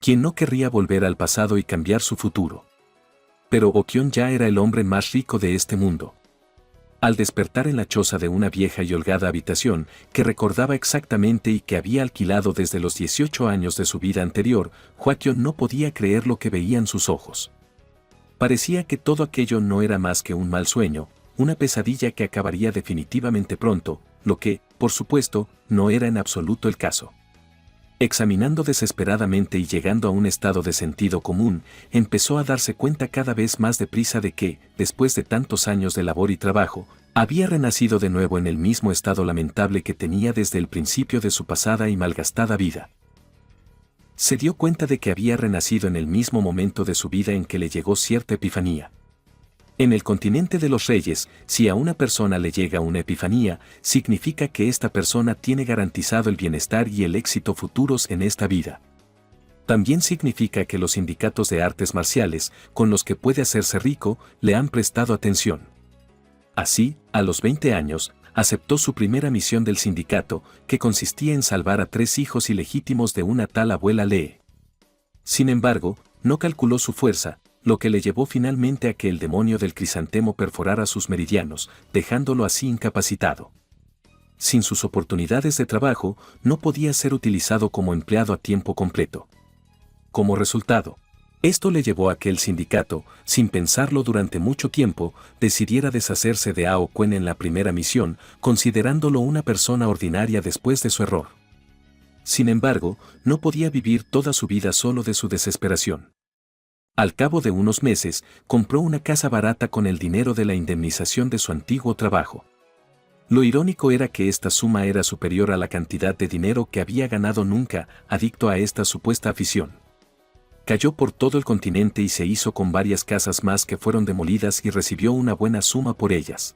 ¿Quién no querría volver al pasado y cambiar su futuro? Pero Okion ya era el hombre más rico de este mundo. Al despertar en la choza de una vieja y holgada habitación que recordaba exactamente y que había alquilado desde los 18 años de su vida anterior, Hwakion no podía creer lo que veían sus ojos. Parecía que todo aquello no era más que un mal sueño, una pesadilla que acabaría definitivamente pronto, lo que, por supuesto, no era en absoluto el caso. Examinando desesperadamente y llegando a un estado de sentido común, empezó a darse cuenta cada vez más deprisa de que, después de tantos años de labor y trabajo, había renacido de nuevo en el mismo estado lamentable que tenía desde el principio de su pasada y malgastada vida. Se dio cuenta de que había renacido en el mismo momento de su vida en que le llegó cierta epifanía. En el continente de los reyes, si a una persona le llega una epifanía, significa que esta persona tiene garantizado el bienestar y el éxito futuros en esta vida. También significa que los sindicatos de artes marciales, con los que puede hacerse rico, le han prestado atención. Así, a los 20 años, aceptó su primera misión del sindicato, que consistía en salvar a 3 hijos ilegítimos de una tal abuela Lee. Sin embargo, no calculó su fuerza, lo que le llevó finalmente a que el demonio del crisantemo perforara sus meridianos, dejándolo así incapacitado. Sin sus oportunidades de trabajo, no podía ser utilizado como empleado a tiempo completo. Como resultado, esto le llevó a que el sindicato, sin pensarlo durante mucho tiempo, decidiera deshacerse de Ao Quen en la primera misión, considerándolo una persona ordinaria después de su error. Sin embargo, no podía vivir toda su vida solo de su desesperación. Al cabo de unos meses, compró una casa barata con el dinero de la indemnización de su antiguo trabajo. Lo irónico era que esta suma era superior a la cantidad de dinero que había ganado nunca, adicto a esta supuesta afición. Cayó por todo el continente y se hizo con varias casas más que fueron demolidas y recibió una buena suma por ellas.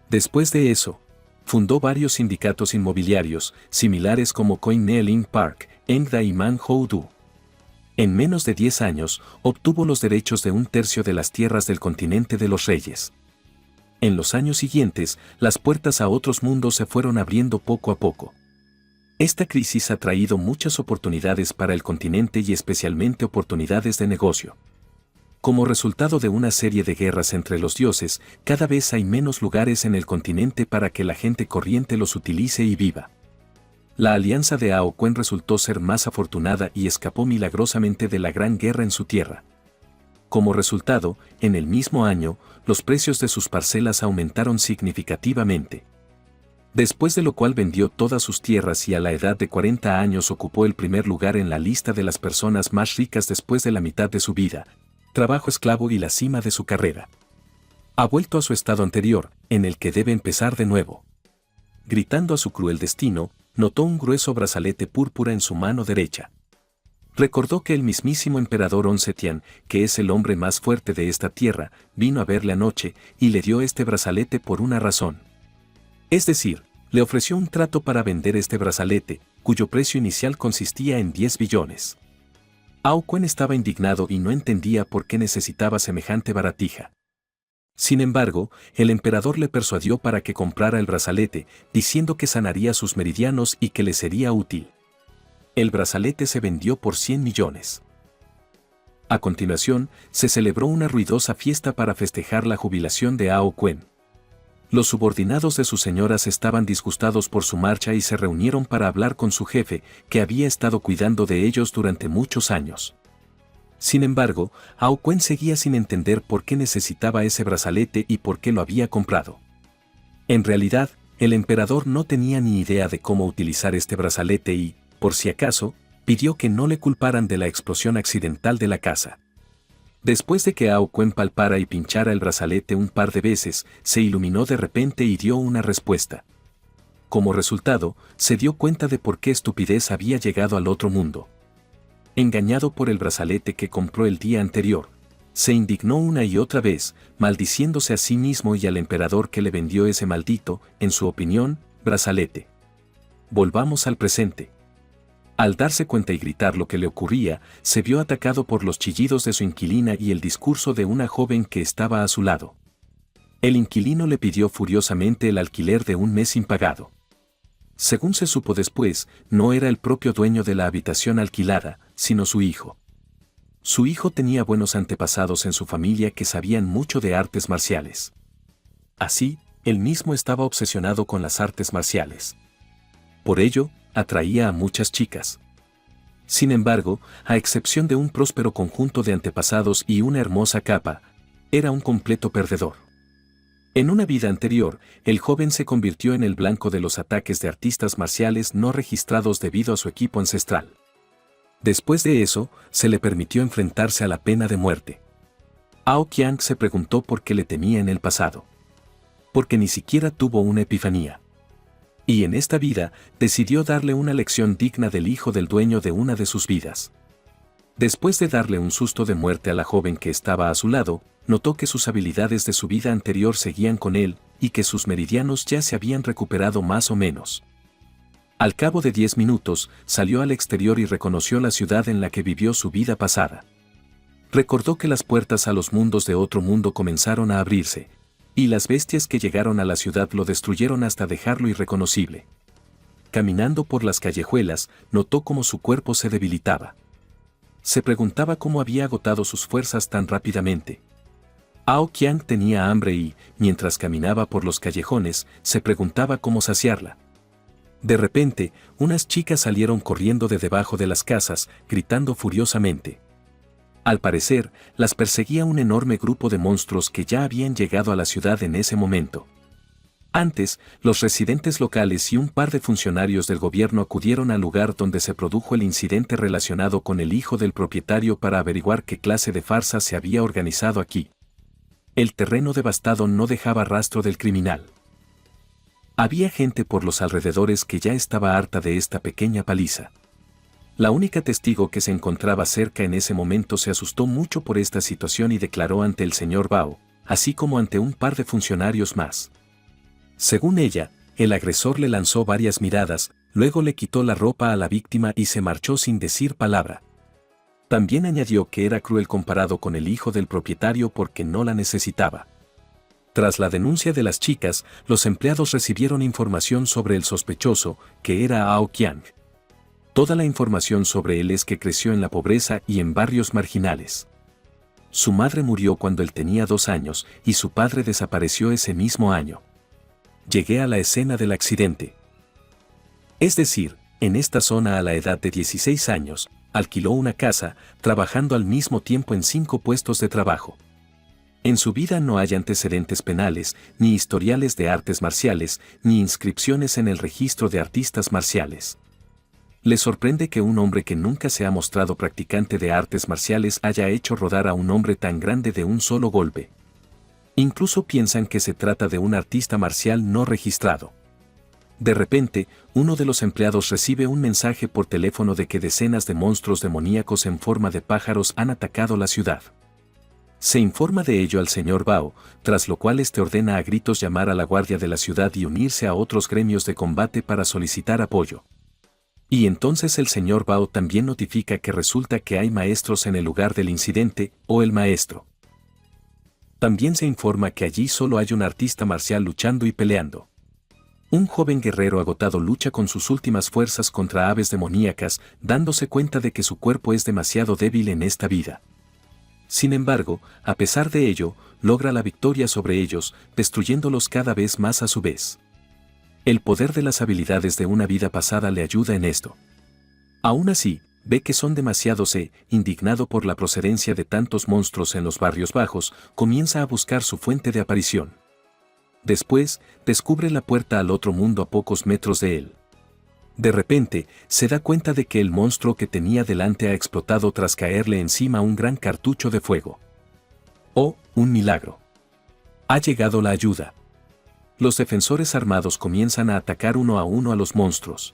Después de eso, fundó varios sindicatos inmobiliarios, similares como Coin Ne Ling Park, Engda y Man Hou Du. En menos de 10 años, obtuvo los derechos de 1/3 de las tierras del continente de los reyes. En los años siguientes, las puertas a otros mundos se fueron abriendo poco a poco. Esta crisis ha traído muchas oportunidades para el continente y especialmente oportunidades de negocio. Como resultado de una serie de guerras entre los dioses, cada vez hay menos lugares en el continente para que la gente corriente los utilice y viva. La alianza de Ao Quen resultó ser más afortunada y escapó milagrosamente de la gran guerra en su tierra. Como resultado, en el mismo año, los precios de sus parcelas aumentaron significativamente. Después de lo cual vendió todas sus tierras y a la edad de 40 años ocupó el primer lugar en la lista de las personas más ricas después de la mitad de su vida, trabajo esclavo y la cima de su carrera. Ha vuelto a su estado anterior, en el que debe empezar de nuevo. Gritando a su cruel destino, notó un grueso brazalete púrpura en su mano derecha. Recordó que el mismísimo emperador Onsetian, que es el hombre más fuerte de esta tierra, vino a verle anoche y le dio este brazalete por una razón. Es decir, le ofreció un trato para vender este brazalete, cuyo precio inicial consistía en 10 billones. Ao Quen estaba indignado y no entendía por qué necesitaba semejante baratija. Sin embargo, el emperador le persuadió para que comprara el brazalete, diciendo que sanaría sus meridianos y que le sería útil. El brazalete se vendió por 100 millones. A continuación, se celebró una ruidosa fiesta para festejar la jubilación de Ao Quen. Los subordinados de sus señoras estaban disgustados por su marcha y se reunieron para hablar con su jefe, que había estado cuidando de ellos durante muchos años. Sin embargo, Ao Quen seguía sin entender por qué necesitaba ese brazalete y por qué lo había comprado. En realidad, el emperador no tenía ni idea de cómo utilizar este brazalete y, por si acaso, pidió que no le culparan de la explosión accidental de la casa. Después de que Ao Quen palpara y pinchara el brazalete un par de veces, se iluminó de repente y dio una respuesta. Como resultado, se dio cuenta de por qué estupidez había llegado al otro mundo. Engañado por el brazalete que compró el día anterior, se indignó una y otra vez, maldiciéndose a sí mismo y al emperador que le vendió ese maldito, en su opinión, brazalete. Volvamos al presente. Al darse cuenta y gritar lo que le ocurría, se vio atacado por los chillidos de su inquilina y el discurso de una joven que estaba a su lado. El inquilino le pidió furiosamente el alquiler de un mes impagado. Según se supo después, no era el propio dueño de la habitación alquilada, sino su hijo. Su hijo tenía buenos antepasados en su familia que sabían mucho de artes marciales. Así, él mismo estaba obsesionado con las artes marciales. Por ello, atraía a muchas chicas. Sin embargo, a excepción de un próspero conjunto de antepasados y una hermosa capa, era un completo perdedor. En una vida anterior, el joven se convirtió en el blanco de los ataques de artistas marciales no registrados debido a su equipo ancestral. Después de eso, se le permitió enfrentarse a la pena de muerte. Ao Qiang se preguntó por qué le temía en el pasado. Porque ni siquiera tuvo una epifanía. Y en esta vida, decidió darle una lección digna del hijo del dueño de una de sus vidas. Después de darle un susto de muerte a la joven que estaba a su lado, notó que sus habilidades de su vida anterior seguían con él, y que sus meridianos ya se habían recuperado más o menos. Al cabo de 10 minutos, salió al exterior y reconoció la ciudad en la que vivió su vida pasada. Recordó que las puertas a los mundos de otro mundo comenzaron a abrirse, y las bestias que llegaron a la ciudad lo destruyeron hasta dejarlo irreconocible. Caminando por las callejuelas, notó cómo su cuerpo se debilitaba. Se preguntaba cómo había agotado sus fuerzas tan rápidamente. Ao Qiang tenía hambre y, mientras caminaba por los callejones, se preguntaba cómo saciarla. De repente, unas chicas salieron corriendo de debajo de las casas, gritando furiosamente. Al parecer, las perseguía un enorme grupo de monstruos que ya habían llegado a la ciudad en ese momento. Antes, los residentes locales y un par de funcionarios del gobierno acudieron al lugar donde se produjo el incidente relacionado con el hijo del propietario para averiguar qué clase de farsa se había organizado aquí. El terreno devastado no dejaba rastro del criminal. Había gente por los alrededores que ya estaba harta de esta pequeña paliza. La única testigo que se encontraba cerca en ese momento se asustó mucho por esta situación y declaró ante el señor Bao, así como ante un par de funcionarios más. Según ella, el agresor le lanzó varias miradas, luego le quitó la ropa a la víctima y se marchó sin decir palabra. También añadió que era cruel comparado con el hijo del propietario porque no la necesitaba. Tras la denuncia de las chicas, los empleados recibieron información sobre el sospechoso, que era Ao Qiang. Toda la información sobre él es que creció en la pobreza y en barrios marginales. Su madre murió cuando él tenía 2 años y su padre desapareció ese mismo año. Llegué a la escena del accidente. Es decir, en esta zona a la edad de 16 años, alquiló una casa, trabajando al mismo tiempo en 5 puestos de trabajo. En su vida no hay antecedentes penales, ni historiales de artes marciales, ni inscripciones en el registro de artistas marciales. Le sorprende que un hombre que nunca se ha mostrado practicante de artes marciales haya hecho rodar a un hombre tan grande de un solo golpe. Incluso piensan que se trata de un artista marcial no registrado. De repente, uno de los empleados recibe un mensaje por teléfono de que decenas de monstruos demoníacos en forma de pájaros han atacado la ciudad. Se informa de ello al señor Bao, tras lo cual este ordena a gritos llamar a la guardia de la ciudad y unirse a otros gremios de combate para solicitar apoyo. Y entonces el señor Bao también notifica que resulta que hay maestros en el lugar del incidente, o el maestro. También se informa que allí solo hay un artista marcial luchando y peleando. Un joven guerrero agotado lucha con sus últimas fuerzas contra aves demoníacas, dándose cuenta de que su cuerpo es demasiado débil en esta vida. Sin embargo, a pesar de ello, logra la victoria sobre ellos, destruyéndolos cada vez más a su vez. El poder de las habilidades de una vida pasada le ayuda en esto. Aún así, ve que son demasiados e, indignado por la procedencia de tantos monstruos en los barrios bajos, comienza a buscar su fuente de aparición. Después, descubre la puerta al otro mundo a pocos metros de él. De repente, se da cuenta de que el monstruo que tenía delante ha explotado tras caerle encima un gran cartucho de fuego. ¡Oh, un milagro! Ha llegado la ayuda. Los defensores armados comienzan a atacar uno a los monstruos.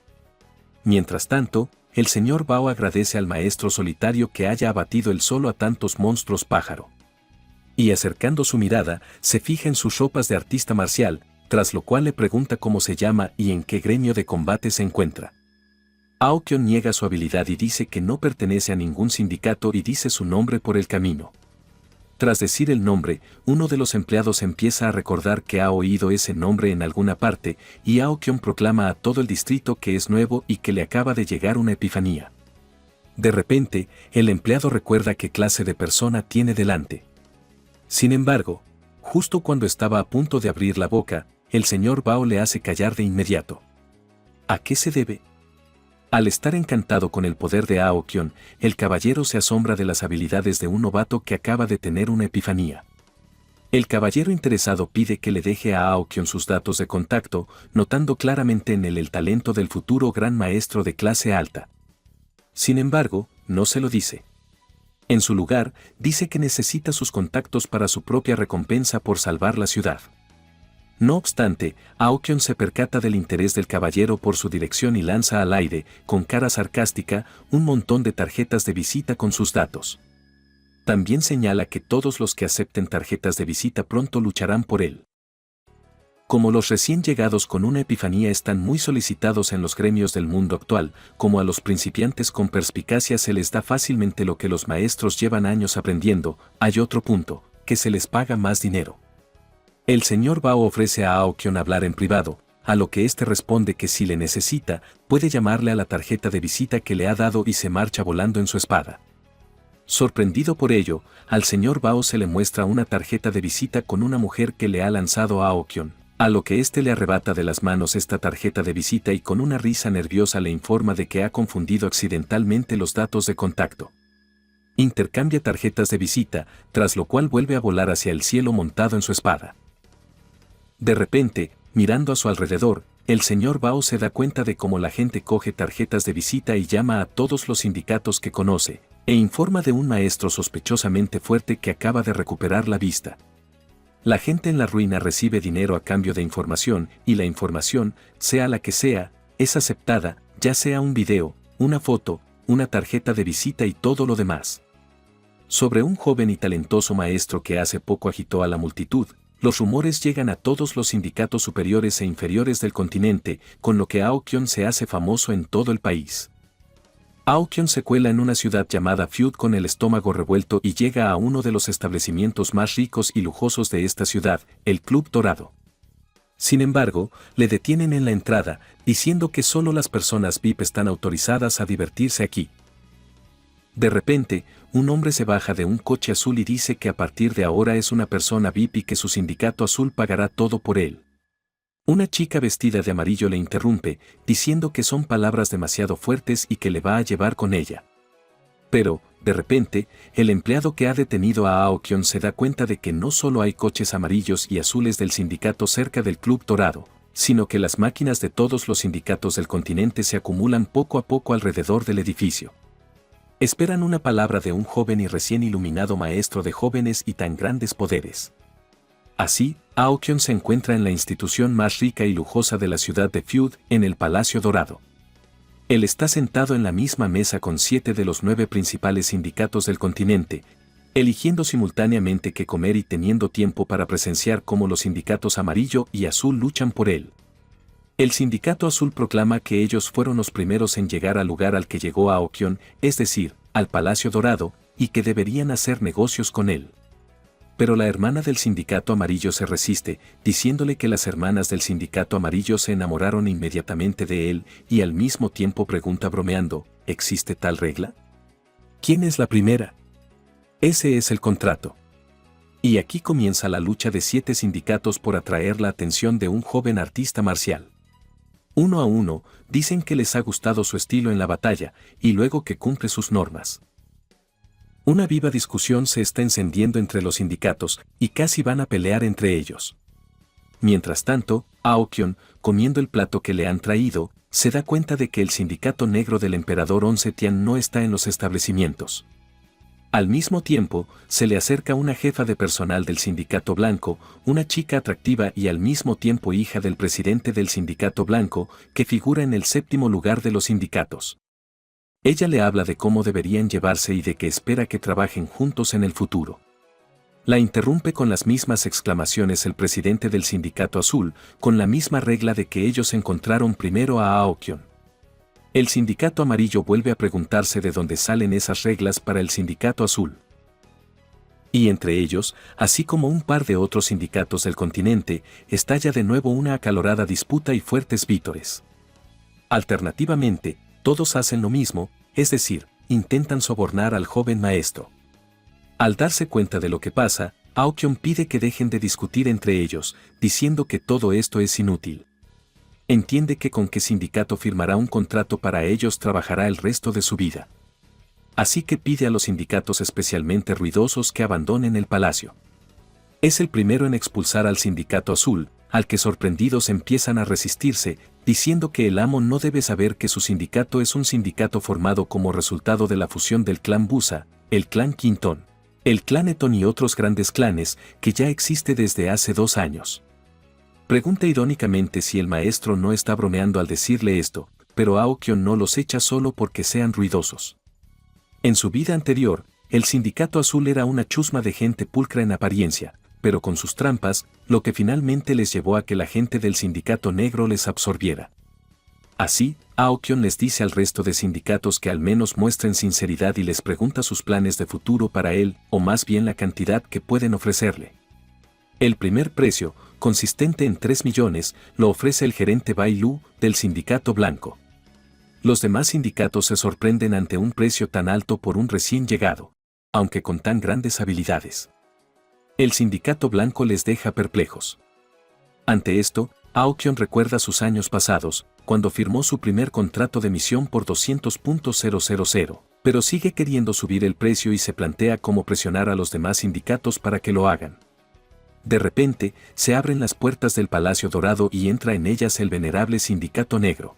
Mientras tanto, el señor Bao agradece al maestro solitario que haya abatido él solo a tantos monstruos pájaro. Y acercando su mirada, se fija en sus ropas de artista marcial, tras lo cual le pregunta cómo se llama y en qué gremio de combate se encuentra. Ao Qiang niega su habilidad y dice que no pertenece a ningún sindicato y dice su nombre por el camino. Tras decir el nombre, uno de los empleados empieza a recordar que ha oído ese nombre en alguna parte, y Ao Qiang proclama a todo el distrito que es nuevo y que le acaba de llegar una epifanía. De repente, el empleado recuerda qué clase de persona tiene delante. Sin embargo, justo cuando estaba a punto de abrir la boca, el señor Bao le hace callar de inmediato. ¿A qué se debe? Al estar encantado con el poder de Aokion, el caballero se asombra de las habilidades de un novato que acaba de tener una epifanía. El caballero interesado pide que le deje a Aokion sus datos de contacto, notando claramente en él el talento del futuro gran maestro de clase alta. Sin embargo, no se lo dice. En su lugar, dice que necesita sus contactos para su propia recompensa por salvar la ciudad. No obstante, Aokion se percata del interés del caballero por su dirección y lanza al aire, con cara sarcástica, un montón de tarjetas de visita con sus datos. También señala que todos los que acepten tarjetas de visita pronto lucharán por él. Como los recién llegados con una epifanía están muy solicitados en los gremios del mundo actual, como a los principiantes con perspicacia se les da fácilmente lo que los maestros llevan años aprendiendo, hay otro punto, que se les paga más dinero. El señor Bao ofrece a Aokion hablar en privado, a lo que éste responde que si le necesita, puede llamarle a la tarjeta de visita que le ha dado y se marcha volando en su espada. Sorprendido por ello, al señor Bao se le muestra una tarjeta de visita con una mujer que le ha lanzado a Aokion, a lo que éste le arrebata de las manos esta tarjeta de visita y con una risa nerviosa le informa de que ha confundido accidentalmente los datos de contacto. Intercambia tarjetas de visita, tras lo cual vuelve a volar hacia el cielo montado en su espada. De repente, mirando a su alrededor, el señor Bao se da cuenta de cómo la gente coge tarjetas de visita y llama a todos los sindicatos que conoce, e informa de un maestro sospechosamente fuerte que acaba de recuperar la vista. La gente en la ruina recibe dinero a cambio de información, y la información, sea la que sea, es aceptada, ya sea un video, una foto, una tarjeta de visita y todo lo demás. Sobre un joven y talentoso maestro que hace poco agitó a la multitud, los rumores llegan a todos los sindicatos superiores e inferiores del continente, con lo que Aokion se hace famoso en todo el país. Aokion se cuela en una ciudad llamada Feud con el estómago revuelto y llega a uno de los establecimientos más ricos y lujosos de esta ciudad, el Club Dorado. Sin embargo, le detienen en la entrada, diciendo que solo las personas VIP están autorizadas a divertirse aquí. De repente, un hombre se baja de un coche azul y dice que a partir de ahora es una persona VIP y que su sindicato azul pagará todo por él. Una chica vestida de amarillo le interrumpe, diciendo que son palabras demasiado fuertes y que le va a llevar con ella. Pero, de repente, el empleado que ha detenido a Aokion se da cuenta de que no solo hay coches amarillos y azules del sindicato cerca del Club Dorado, sino que las máquinas de todos los sindicatos del continente se acumulan poco a poco alrededor del edificio. Esperan una palabra de un joven y recién iluminado maestro de jóvenes y tan grandes poderes. Así, Aokion se encuentra en la institución más rica y lujosa de la ciudad de Feud, en el Palacio Dorado. Él está sentado en la misma mesa con 7 de los 9 principales sindicatos del continente, eligiendo simultáneamente qué comer y teniendo tiempo para presenciar cómo los sindicatos amarillo y azul luchan por él. El sindicato azul proclama que ellos fueron los primeros en llegar al lugar al que llegó Aokion, es decir, al Palacio Dorado, y que deberían hacer negocios con él. Pero la hermana del sindicato amarillo se resiste, diciéndole que las hermanas del sindicato amarillo se enamoraron inmediatamente de él, y al mismo tiempo pregunta bromeando, ¿existe tal regla? ¿Quién es la primera? Ese es el contrato. Y aquí comienza la lucha de 7 sindicatos por atraer la atención de un joven artista marcial. Uno a uno, dicen que les ha gustado su estilo en la batalla, y luego que cumple sus normas. Una viva discusión se está encendiendo entre los sindicatos, y casi van a pelear entre ellos. Mientras tanto, Aokion, comiendo el plato que le han traído, se da cuenta de que el sindicato negro del emperador Once Tian no está en los establecimientos. Al mismo tiempo, se le acerca una jefa de personal del sindicato blanco, una chica atractiva y al mismo tiempo hija del presidente del sindicato blanco, que figura en el 7º lugar de los sindicatos. Ella le habla de cómo deberían llevarse y de que espera que trabajen juntos en el futuro. La interrumpe con las mismas exclamaciones el presidente del sindicato azul, con la misma regla de que ellos encontraron primero a Aokion. El sindicato amarillo vuelve a preguntarse de dónde salen esas reglas para el sindicato azul. Y entre ellos, así como un par de otros sindicatos del continente, estalla de nuevo una acalorada disputa y fuertes vítores. Alternativamente, todos hacen lo mismo, es decir, intentan sobornar al joven maestro. Al darse cuenta de lo que pasa, Aokyun pide que dejen de discutir entre ellos, diciendo que todo esto es inútil. Entiende que con qué sindicato firmará un contrato para ellos trabajará el resto de su vida. Así que pide a los sindicatos especialmente ruidosos que abandonen el palacio. Es el primero en expulsar al sindicato azul, al que sorprendidos empiezan a resistirse, diciendo que el amo no debe saber que su sindicato es un sindicato formado como resultado de la fusión del clan Busa, el clan Quintón, el clan Eton y otros grandes clanes que ya existe desde hace 2 años. Pregunta irónicamente si el maestro no está bromeando al decirle esto, pero Aokyun no los echa solo porque sean ruidosos. En su vida anterior, el sindicato azul era una chusma de gente pulcra en apariencia, pero con sus trampas, lo que finalmente les llevó a que la gente del sindicato negro les absorbiera. Así, Aokyun les dice al resto de sindicatos que al menos muestren sinceridad y les pregunta sus planes de futuro para él, o más bien la cantidad que pueden ofrecerle. El primer precio, consistente en 3 millones, lo ofrece el gerente Bai Lu, del sindicato blanco. Los demás sindicatos se sorprenden ante un precio tan alto por un recién llegado, aunque con tan grandes habilidades. El sindicato blanco les deja perplejos. Ante esto, Aokyun recuerda sus años pasados, cuando firmó su primer contrato de misión por 200.000, pero sigue queriendo subir el precio y se plantea cómo presionar a los demás sindicatos para que lo hagan. De repente, se abren las puertas del Palacio Dorado y entra en ellas el venerable Sindicato Negro.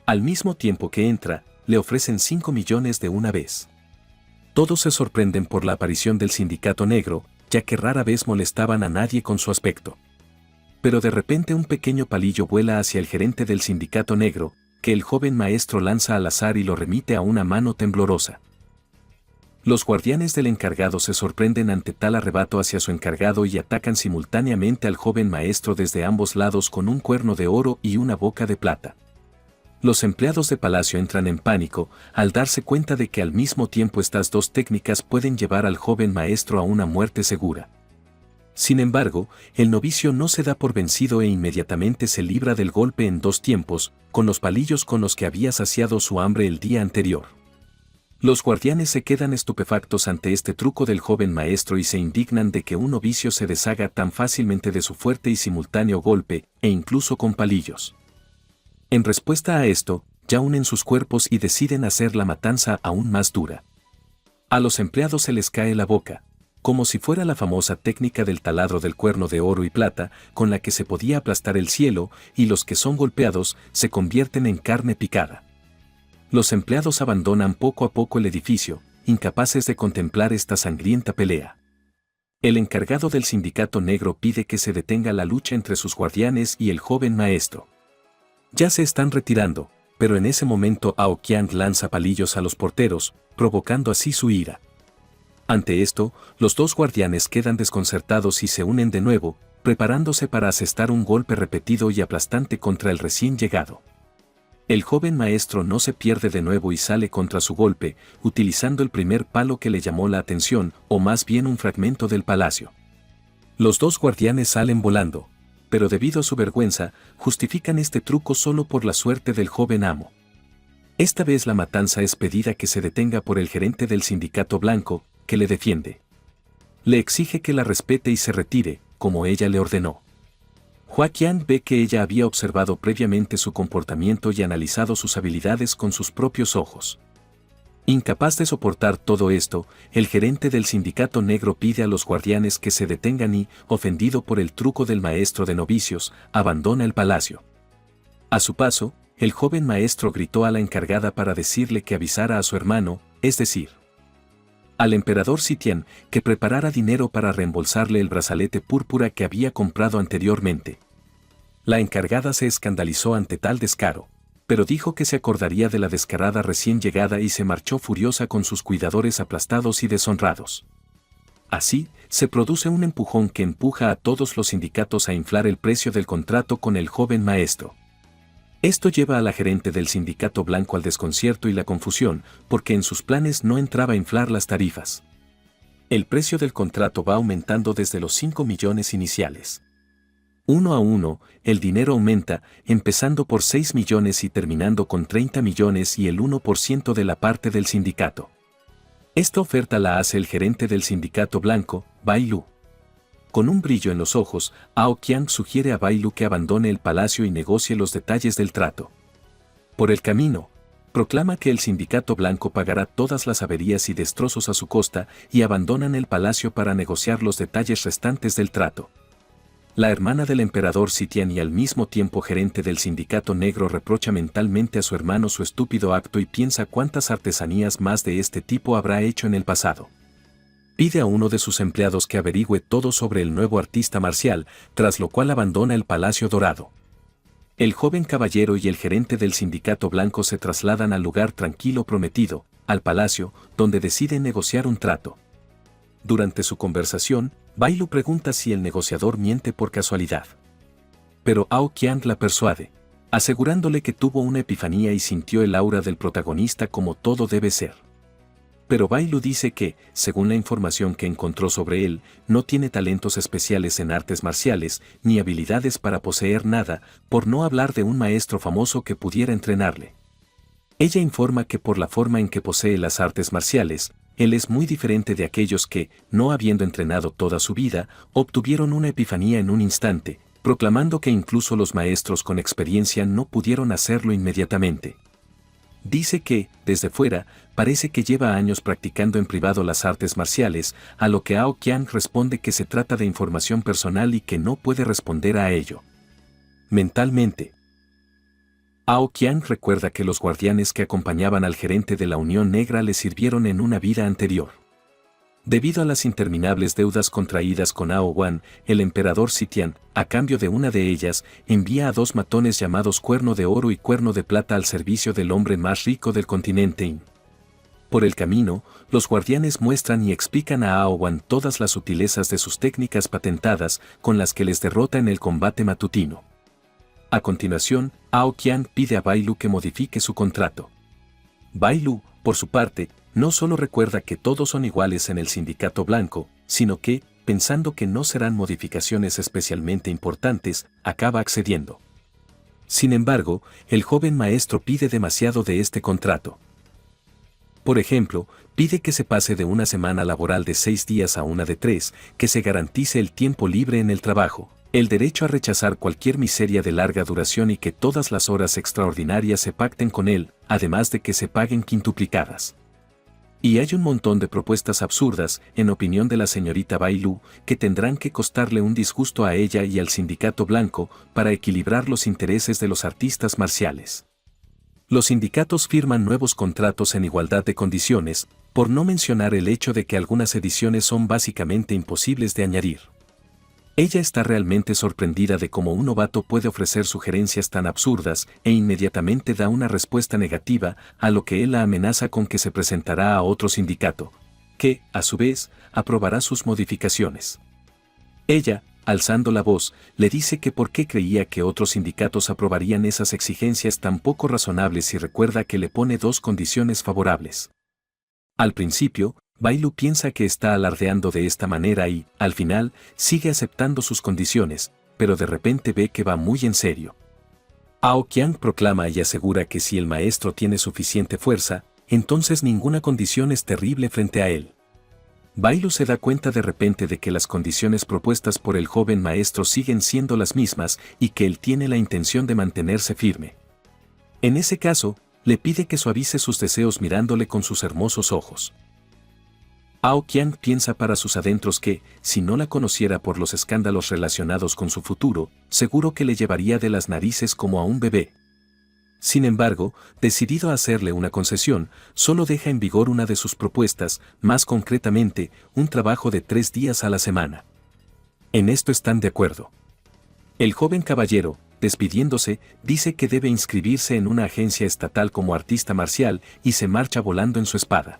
Al mismo tiempo que entra, le ofrecen 5 millones de una vez. Todos se sorprenden por la aparición del Sindicato Negro, ya que rara vez molestaban a nadie con su aspecto. Pero de repente un pequeño palillo vuela hacia el gerente del Sindicato Negro, que el joven maestro lanza al azar y lo remite a una mano temblorosa. Los guardianes del encargado se sorprenden ante tal arrebato hacia su encargado y atacan simultáneamente al joven maestro desde ambos lados con un cuerno de oro y una boca de plata. Los empleados de palacio entran en pánico al darse cuenta de que al mismo tiempo estas dos técnicas pueden llevar al joven maestro a una muerte segura. Sin embargo, el novicio no se da por vencido e inmediatamente se libra del golpe en 2 tiempos, con los palillos con los que había saciado su hambre el día anterior. Los guardianes se quedan estupefactos ante este truco del joven maestro y se indignan de que un novicio se deshaga tan fácilmente de su fuerte y simultáneo golpe, e incluso con palillos. En respuesta a esto, ya unen sus cuerpos y deciden hacer la matanza aún más dura. A los empleados se les cae la boca, como si fuera la famosa técnica del taladro del cuerno de oro y plata, con la que se podía aplastar el cielo, y los que son golpeados se convierten en carne picada. Los empleados abandonan poco a poco el edificio, incapaces de contemplar esta sangrienta pelea. El encargado del sindicato negro pide que se detenga la lucha entre sus guardianes y el joven maestro. Ya se están retirando, pero en ese momento Aokyun lanza palillos a los porteros, provocando así su ira. Ante esto, los dos guardianes quedan desconcertados y se unen de nuevo, preparándose para asestar un golpe repetido y aplastante contra el recién llegado. El joven maestro no se pierde de nuevo y sale contra su golpe, utilizando el primer palo que le llamó la atención, o más bien un fragmento del palacio. Los dos guardianes salen volando, pero debido a su vergüenza, justifican este truco solo por la suerte del joven amo. Esta vez la matanza es pedida que se detenga por el gerente del sindicato blanco, que le defiende. Le exige que la respete y se retire, como ella le ordenó. Hua Qian ve que ella había observado previamente su comportamiento y analizado sus habilidades con sus propios ojos. Incapaz de soportar todo esto, el gerente del sindicato negro pide a los guardianes que se detengan y, ofendido por el truco del maestro de novicios, abandona el palacio. A su paso, el joven maestro gritó a la encargada para decirle que avisara a su hermano, es decir, al emperador Sitian, que preparara dinero para reembolsarle el brazalete púrpura que había comprado anteriormente. La encargada se escandalizó ante tal descaro, pero dijo que se acordaría de la descarada recién llegada y se marchó furiosa con sus cuidadores aplastados y deshonrados. Así, se produce un empujón que empuja a todos los sindicatos a inflar el precio del contrato con el joven maestro. Esto lleva a la gerente del sindicato blanco al desconcierto y la confusión, porque en sus planes no entraba a inflar las tarifas. El precio del contrato va aumentando desde los 5 millones iniciales. Uno a uno, el dinero aumenta, empezando por 6 millones y terminando con 30 millones y el 1% de la parte del sindicato. Esta oferta la hace el gerente del sindicato blanco, Bai Lu. Con un brillo en los ojos, Ao Qiang sugiere a Bai Lu que abandone el palacio y negocie los detalles del trato. Por el camino, proclama que el sindicato blanco pagará todas las averías y destrozos a su costa y abandonan el palacio para negociar los detalles restantes del trato. La hermana del emperador Sitian y al mismo tiempo gerente del sindicato negro reprocha mentalmente a su hermano su estúpido acto y piensa cuántas artesanías más de este tipo habrá hecho en el pasado. Pide a uno de sus empleados que averigüe todo sobre el nuevo artista marcial, tras lo cual abandona el Palacio Dorado. El joven caballero y el gerente del sindicato blanco se trasladan al lugar tranquilo prometido, al palacio, donde deciden negociar un trato. Durante su conversación, Bai Lu pregunta si el negociador miente por casualidad. Pero Ao Qiang la persuade, asegurándole que tuvo una epifanía y sintió el aura del protagonista como todo debe ser. Pero Bai Lu dice que, según la información que encontró sobre él, no tiene talentos especiales en artes marciales, ni habilidades para poseer nada, por no hablar de un maestro famoso que pudiera entrenarle. Ella informa que por la forma en que posee las artes marciales, él es muy diferente de aquellos que, no habiendo entrenado toda su vida, obtuvieron una epifanía en un instante, proclamando que incluso los maestros con experiencia no pudieron hacerlo inmediatamente. Dice que, desde fuera, parece que lleva años practicando en privado las artes marciales, a lo que Ao Qiang responde que se trata de información personal y que no puede responder a ello. Mentalmente, Ao Qiang recuerda que los guardianes que acompañaban al gerente de la Unión Negra le sirvieron en una vida anterior. Debido a las interminables deudas contraídas con Ao Wan, el emperador Sitian, a cambio de una de ellas, envía a 2 matones llamados Cuerno de Oro y Cuerno de Plata al servicio del hombre más rico del continente In. Por el camino, los guardianes muestran y explican a Ao Wan todas las sutilezas de sus técnicas patentadas con las que les derrota en el combate matutino. A continuación, Ao Qiang pide a Bai Lu que modifique su contrato. Bai Lu, por su parte, no solo recuerda que todos son iguales en el sindicato blanco, sino que, pensando que no serán modificaciones especialmente importantes, acaba accediendo. Sin embargo, el joven maestro pide demasiado de este contrato. Por ejemplo, pide que se pase de una semana laboral de 6 días a una de 3, que se garantice el tiempo libre en el trabajo, el derecho a rechazar cualquier miseria de larga duración y que todas las horas extraordinarias se pacten con él, además de que se paguen quintuplicadas. Y hay un montón de propuestas absurdas, en opinión de la señorita Bai Lu, que tendrán que costarle un disgusto a ella y al sindicato blanco para equilibrar los intereses de los artistas marciales. Los sindicatos firman nuevos contratos en igualdad de condiciones, por no mencionar el hecho de que algunas ediciones son básicamente imposibles de añadir. Ella está realmente sorprendida de cómo un novato puede ofrecer sugerencias tan absurdas e inmediatamente da una respuesta negativa, a lo que él la amenaza con que se presentará a otro sindicato, que, a su vez, aprobará sus modificaciones. Ella, alzando la voz, le dice que por qué creía que otros sindicatos aprobarían esas exigencias tan poco razonables y recuerda que le pone 2 condiciones favorables. Al principio, Bai Lu piensa que está alardeando de esta manera y, al final, sigue aceptando sus condiciones, pero de repente ve que va muy en serio. Ao Qiang proclama y asegura que si el maestro tiene suficiente fuerza, entonces ninguna condición es terrible frente a él. Bai Lu se da cuenta de repente de que las condiciones propuestas por el joven maestro siguen siendo las mismas y que él tiene la intención de mantenerse firme. En ese caso, le pide que suavice sus deseos mirándole con sus hermosos ojos. Ao Qiang piensa para sus adentros que, si no la conociera por los escándalos relacionados con su futuro, seguro que le llevaría de las narices como a un bebé. Sin embargo, decidido a hacerle una concesión, solo deja en vigor una de sus propuestas, más concretamente, un trabajo de 3 días a la semana. En esto están de acuerdo. El joven caballero, despidiéndose, dice que debe inscribirse en una agencia estatal como artista marcial y se marcha volando en su espada.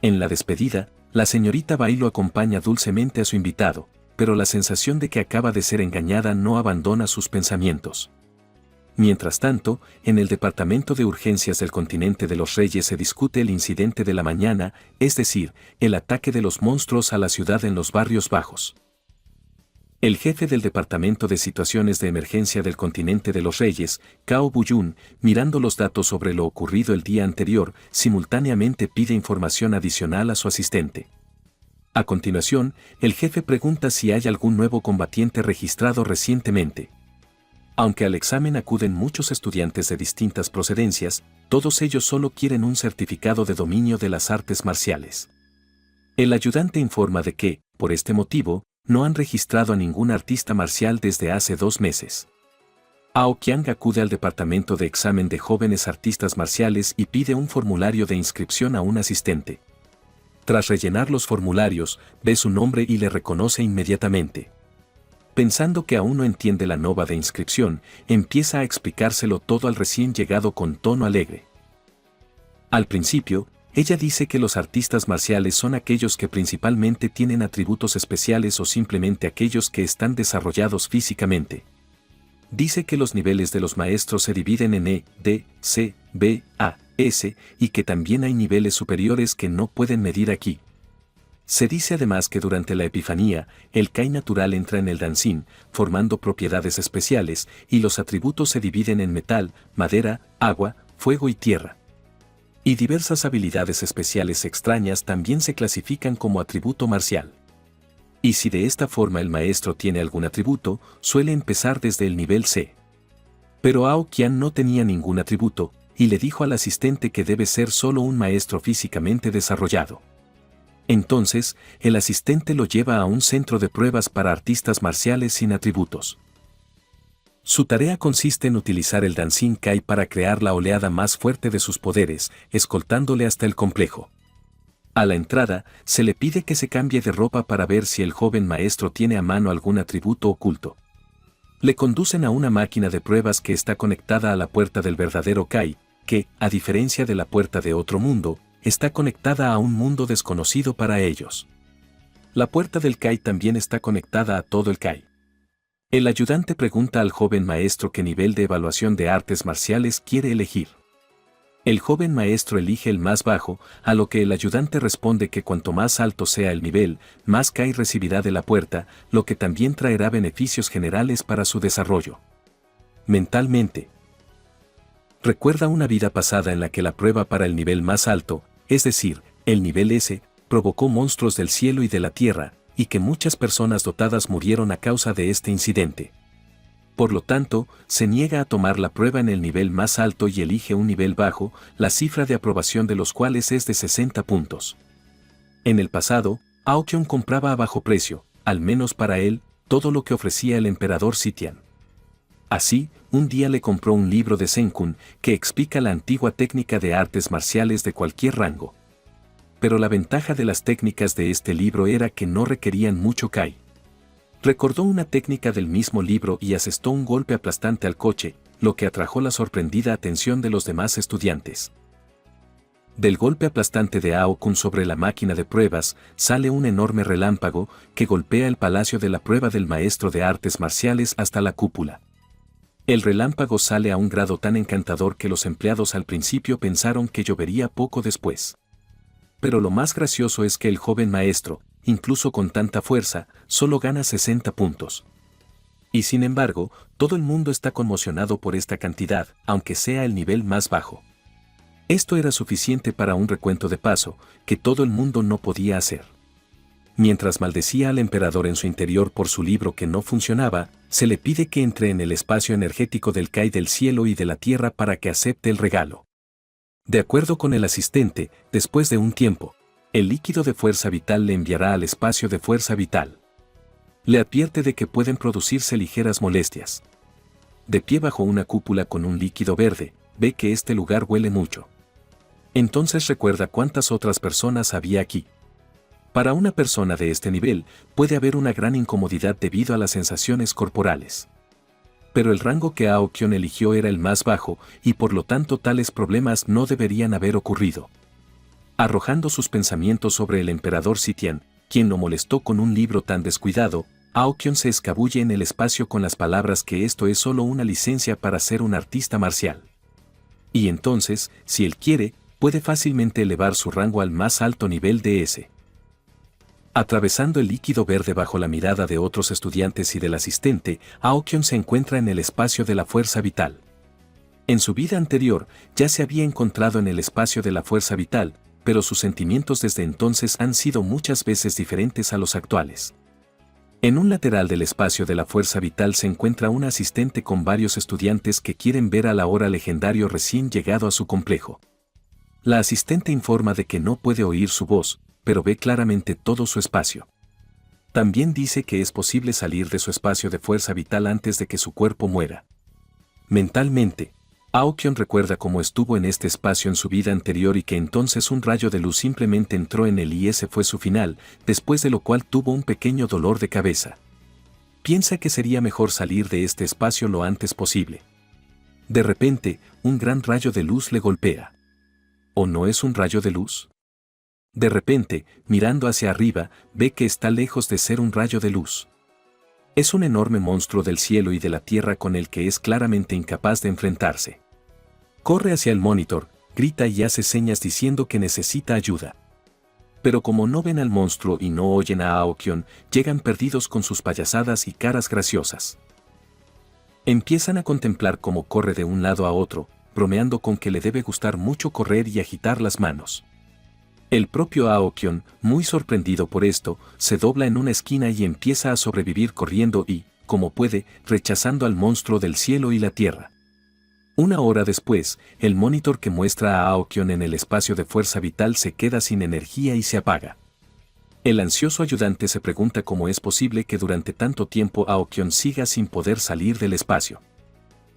En la despedida, la señorita Bai lo acompaña dulcemente a su invitado, pero la sensación de que acaba de ser engañada no abandona sus pensamientos. Mientras tanto, en el departamento de urgencias del continente de los Reyes se discute el incidente de la mañana, es decir, el ataque de los monstruos a la ciudad en los barrios bajos. El jefe del Departamento de Situaciones de Emergencia del Continente de los Reyes, Cao Buyun, mirando los datos sobre lo ocurrido el día anterior, simultáneamente pide información adicional a su asistente. A continuación, el jefe pregunta si hay algún nuevo combatiente registrado recientemente. Aunque al examen acuden muchos estudiantes de distintas procedencias, todos ellos solo quieren un certificado de dominio de las artes marciales. El ayudante informa de que, por este motivo, no han registrado a ningún artista marcial desde hace 2 meses. Ao Qiang acude al departamento de examen de jóvenes artistas marciales y pide un formulario de inscripción a un asistente. Tras rellenar los formularios, ve su nombre y le reconoce inmediatamente. Pensando que aún no entiende la nova de inscripción, empieza a explicárselo todo al recién llegado con tono alegre. Al principio, ella dice que los artistas marciales son aquellos que principalmente tienen atributos especiales o simplemente aquellos que están desarrollados físicamente. Dice que los niveles de los maestros se dividen en E, D, C, B, A, S, y que también hay niveles superiores que no pueden medir aquí. Se dice además que durante la epifanía, el Kai natural entra en el Danzin, formando propiedades especiales, y los atributos se dividen en metal, madera, agua, fuego y tierra. Y diversas habilidades especiales extrañas también se clasifican como atributo marcial. Y si de esta forma el maestro tiene algún atributo, suele empezar desde el nivel C. Pero Ao Qiang no tenía ningún atributo, y le dijo al asistente que debe ser solo un maestro físicamente desarrollado. Entonces, el asistente lo lleva a un centro de pruebas para artistas marciales sin atributos. Su tarea consiste en utilizar el Danzin Kai para crear la oleada más fuerte de sus poderes, escoltándole hasta el complejo. A la entrada, se le pide que se cambie de ropa para ver si el joven maestro tiene a mano algún atributo oculto. Le conducen a una máquina de pruebas que está conectada a la puerta del verdadero Kai, que, a diferencia de la puerta de otro mundo, está conectada a un mundo desconocido para ellos. La puerta del Kai también está conectada a todo el Kai. El ayudante pregunta al joven maestro qué nivel de evaluación de artes marciales quiere elegir. El joven maestro elige el más bajo, a lo que el ayudante responde que cuanto más alto sea el nivel, más Kai recibirá de la puerta, lo que también traerá beneficios generales para su desarrollo. Mentalmente. Recuerda una vida pasada en la que la prueba para el nivel más alto, es decir, el nivel S, provocó monstruos del cielo y de la tierra, y que muchas personas dotadas murieron a causa de este incidente. Por lo tanto, se niega a tomar la prueba en el nivel más alto y elige un nivel bajo, la cifra de aprobación de los cuales es de 60 puntos. En el pasado, Ao Qiang compraba a bajo precio, al menos para él, todo lo que ofrecía el emperador Sitian. Así, un día le compró un libro de Zenkun que explica la antigua técnica de artes marciales de cualquier rango. Pero la ventaja de las técnicas de este libro era que no requerían mucho Kai. Recordó una técnica del mismo libro y asestó un golpe aplastante al coche, lo que atrajo la sorprendida atención de los demás estudiantes. Del golpe aplastante de Ao Kun sobre la máquina de pruebas, sale un enorme relámpago que golpea el palacio de la prueba del maestro de artes marciales hasta la cúpula. El relámpago sale a un grado tan encantador que los empleados al principio pensaron que llovería poco después. Pero lo más gracioso es que el joven maestro, incluso con tanta fuerza, solo gana 60 puntos. Y sin embargo, todo el mundo está conmocionado por esta cantidad, aunque sea el nivel más bajo. Esto era suficiente para un recuento de paso, que todo el mundo no podía hacer. Mientras maldecía al emperador en su interior por su libro que no funcionaba, se le pide que entre en el espacio energético del Kai del cielo y de la tierra para que acepte el regalo. De acuerdo con el asistente, después de un tiempo, el líquido de fuerza vital le enviará al espacio de fuerza vital. Le advierte de que pueden producirse ligeras molestias. De pie bajo una cúpula con un líquido verde, ve que este lugar huele mucho. Entonces recuerda cuántas otras personas había aquí. Para una persona de este nivel, puede haber una gran incomodidad debido a las sensaciones corporales. Pero el rango que Ao Qiang eligió era el más bajo, y por lo tanto tales problemas no deberían haber ocurrido. Arrojando sus pensamientos sobre el emperador Sitian, quien lo molestó con un libro tan descuidado, Ao Qiang se escabulle en el espacio con las palabras que esto es solo una licencia para ser un artista marcial. Y entonces, si él quiere, puede fácilmente elevar su rango al más alto nivel de S. Atravesando el líquido verde bajo la mirada de otros estudiantes y del asistente, Aokion se encuentra en el espacio de la fuerza vital. En su vida anterior, ya se había encontrado en el espacio de la fuerza vital, pero sus sentimientos desde entonces han sido muchas veces diferentes a los actuales. En un lateral del espacio de la fuerza vital se encuentra un asistente con varios estudiantes que quieren ver al ahora legendario recién llegado a su complejo. La asistente informa de que no puede oír su voz, pero ve claramente todo su espacio. También dice que es posible salir de su espacio de fuerza vital antes de que su cuerpo muera. Mentalmente, Aokion recuerda cómo estuvo en este espacio en su vida anterior y que entonces un rayo de luz simplemente entró en él y ese fue su final, después de lo cual tuvo un pequeño dolor de cabeza. Piensa que sería mejor salir de este espacio lo antes posible. De repente, un gran rayo de luz le golpea. ¿O no es un rayo de luz? De repente, mirando hacia arriba, ve que está lejos de ser un rayo de luz. Es un enorme monstruo del cielo y de la tierra con el que es claramente incapaz de enfrentarse. Corre hacia el monitor, grita y hace señas diciendo que necesita ayuda. Pero como no ven al monstruo y no oyen a Aokion, llegan perdidos con sus payasadas y caras graciosas. Empiezan a contemplar cómo corre de un lado a otro, bromeando con que le debe gustar mucho correr y agitar las manos. El propio Aokion, muy sorprendido por esto, se dobla en una esquina y empieza a sobrevivir corriendo y, como puede, rechazando al monstruo del cielo y la tierra. Una hora después, el monitor que muestra a Aokion en el espacio de fuerza vital se queda sin energía y se apaga. El ansioso ayudante se pregunta cómo es posible que durante tanto tiempo Aokion siga sin poder salir del espacio.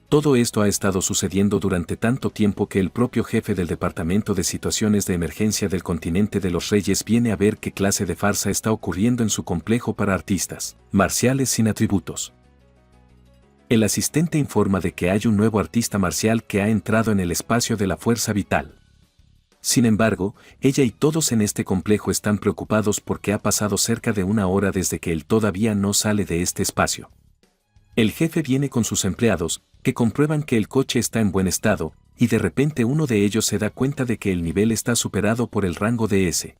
Todo esto ha estado sucediendo durante tanto tiempo que el propio jefe del Departamento de Situaciones de Emergencia del Continente de los Reyes viene a ver qué clase de farsa está ocurriendo en su complejo para artistas marciales sin atributos. El asistente informa de que hay un nuevo artista marcial que ha entrado en el espacio de la fuerza vital. Sin embargo, ella y todos en este complejo están preocupados porque ha pasado cerca de una hora desde que él todavía no sale de este espacio. El jefe viene con sus empleados, que comprueban que el coche está en buen estado, y de repente uno de ellos se da cuenta de que el nivel está superado por el rango de S.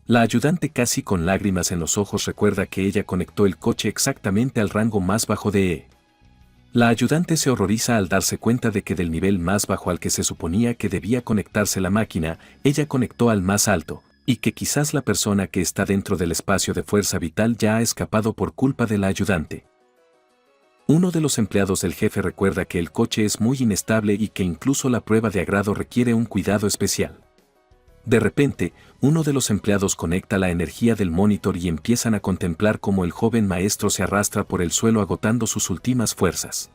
La ayudante casi con lágrimas en los ojos recuerda que ella conectó el coche exactamente al rango más bajo de E. La ayudante se horroriza al darse cuenta de que del nivel más bajo al que se suponía que debía conectarse la máquina, ella conectó al más alto, y que quizás la persona que está dentro del espacio de fuerza vital ya ha escapado por culpa de la ayudante. Uno de los empleados del jefe recuerda que el coche es muy inestable y que incluso la prueba de agrado requiere un cuidado especial. De repente, uno de los empleados conecta la energía del monitor y empiezan a contemplar cómo el joven maestro se arrastra por el suelo agotando sus últimas fuerzas.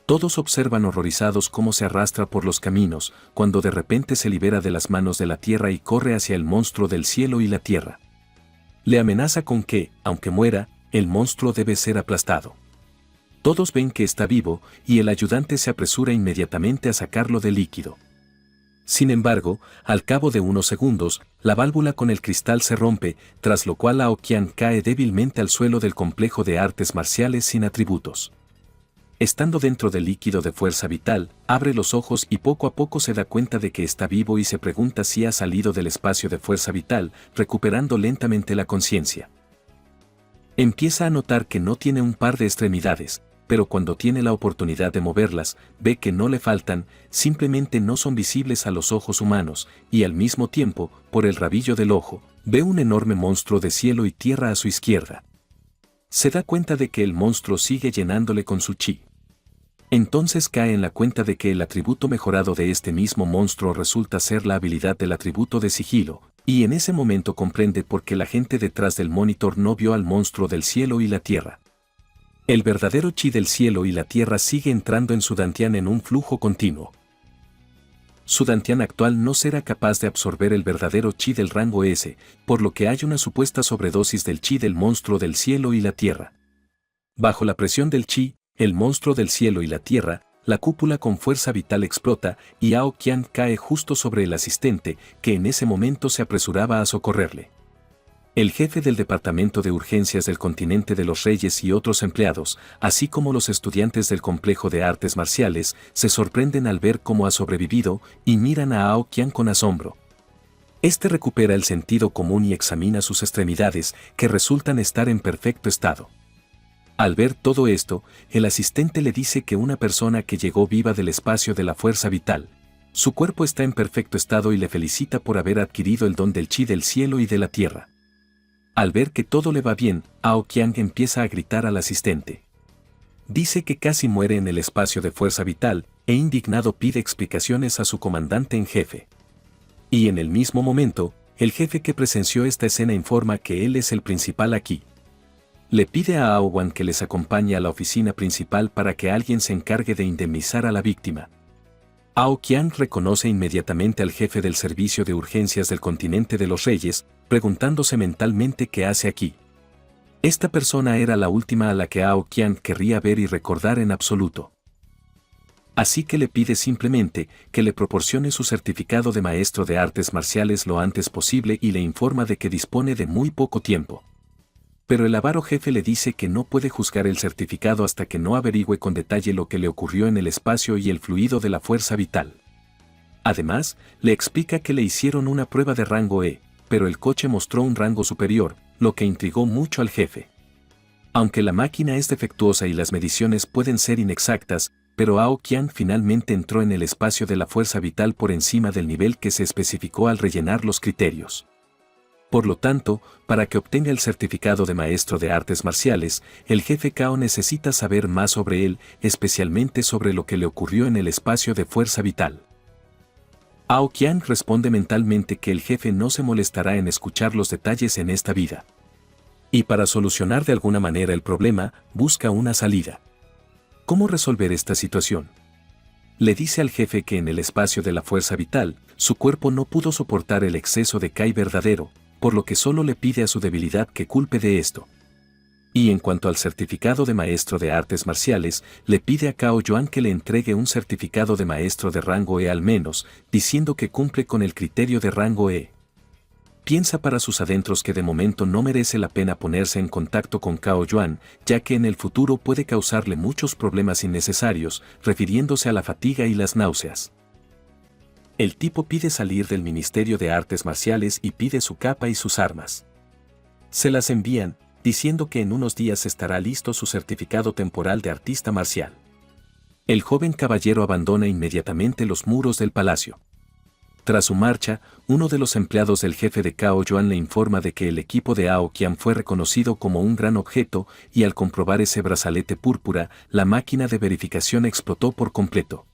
Todos observan horrorizados cómo se arrastra por los caminos, cuando de repente se libera de las manos de la tierra y corre hacia el monstruo del cielo y la tierra. Le amenaza con que, aunque muera, el monstruo debe ser aplastado. Todos ven que está vivo, y el ayudante se apresura inmediatamente a sacarlo del líquido. Sin embargo, al cabo de unos segundos, la válvula con el cristal se rompe, tras lo cual Aokian cae débilmente al suelo del complejo de artes marciales sin atributos. Estando dentro del líquido de fuerza vital, abre los ojos y poco a poco se da cuenta de que está vivo y se pregunta si ha salido del espacio de fuerza vital, recuperando lentamente la conciencia. Empieza a notar que no tiene un par de extremidades, pero cuando tiene la oportunidad de moverlas, ve que no le faltan, simplemente no son visibles a los ojos humanos, y al mismo tiempo, por el rabillo del ojo, ve un enorme monstruo de cielo y tierra a su izquierda. Se da cuenta de que el monstruo sigue llenándole con su chi. Entonces cae en la cuenta de que el atributo mejorado de este mismo monstruo resulta ser la habilidad del atributo de sigilo, y en ese momento comprende por qué la gente detrás del monitor no vio al monstruo del cielo y la tierra. El verdadero chi del cielo y la tierra sigue entrando en su dantian en un flujo continuo. Su dantian actual no será capaz de absorber el verdadero chi del rango S, por lo que hay una supuesta sobredosis del chi del monstruo del cielo y la tierra. Bajo la presión del chi, el monstruo del cielo y la tierra, la cúpula con fuerza vital explota y Aokian cae justo sobre el asistente, que en ese momento se apresuraba a socorrerle. El jefe del Departamento de Urgencias del Continente de los Reyes y otros empleados, así como los estudiantes del complejo de artes marciales, se sorprenden al ver cómo ha sobrevivido y miran a Aokian con asombro. Este recupera el sentido común y examina sus extremidades, que resultan estar en perfecto estado. Al ver todo esto, el asistente le dice que una persona que llegó viva del espacio de la fuerza vital, su cuerpo está en perfecto estado y le felicita por haber adquirido el don del chi del cielo y de la tierra. Al ver que todo le va bien, Aoqiang empieza a gritar al asistente. Dice que casi muere en el espacio de fuerza vital, e indignado pide explicaciones a su comandante en jefe. Y en el mismo momento, el jefe que presenció esta escena informa que él es el principal aquí. Le pide a Aowan que les acompañe a la oficina principal para que alguien se encargue de indemnizar a la víctima. Aoqiang reconoce inmediatamente al jefe del servicio de urgencias del continente de los reyes, preguntándose mentalmente qué hace aquí. Esta persona era la última a la que Aoqiang querría ver y recordar en absoluto. Así que le pide simplemente que le proporcione su certificado de maestro de artes marciales lo antes posible y le informa de que dispone de muy poco tiempo. Pero el avaro jefe le dice que no puede juzgar el certificado hasta que no averigüe con detalle lo que le ocurrió en el espacio y el fluido de la fuerza vital. Además, le explica que le hicieron una prueba de rango E, pero el coche mostró un rango superior, lo que intrigó mucho al jefe. Aunque la máquina es defectuosa y las mediciones pueden ser inexactas, pero Aoqiang finalmente entró en el espacio de la fuerza vital por encima del nivel que se especificó al rellenar los criterios. Por lo tanto, para que obtenga el certificado de maestro de artes marciales, el jefe Cao necesita saber más sobre él, especialmente sobre lo que le ocurrió en el espacio de fuerza vital. Aoqiang responde mentalmente que el jefe no se molestará en escuchar los detalles en esta vida. Y para solucionar de alguna manera el problema, busca una salida. ¿Cómo resolver esta situación? Le dice al jefe que en el espacio de la fuerza vital, su cuerpo no pudo soportar el exceso de Kai verdadero, por lo que solo le pide a su debilidad que culpe de esto. Y en cuanto al certificado de maestro de artes marciales, le pide a Cao Yuan que le entregue un certificado de maestro de rango E al menos, diciendo que cumple con el criterio de rango E. Piensa para sus adentros que de momento no merece la pena ponerse en contacto con Cao Yuan, ya que en el futuro puede causarle muchos problemas innecesarios, refiriéndose a la fatiga y las náuseas. El tipo pide salir del Ministerio de Artes Marciales y pide su capa y sus armas. Se las envían, diciendo que en unos días estará listo su certificado temporal de artista marcial. El joven caballero abandona inmediatamente los muros del palacio. Tras su marcha, uno de los empleados del jefe de Cao Yuan le informa de que el equipo de Aoqiang fue reconocido como un gran objeto y al comprobar ese brazalete púrpura, la máquina de verificación explotó por completo.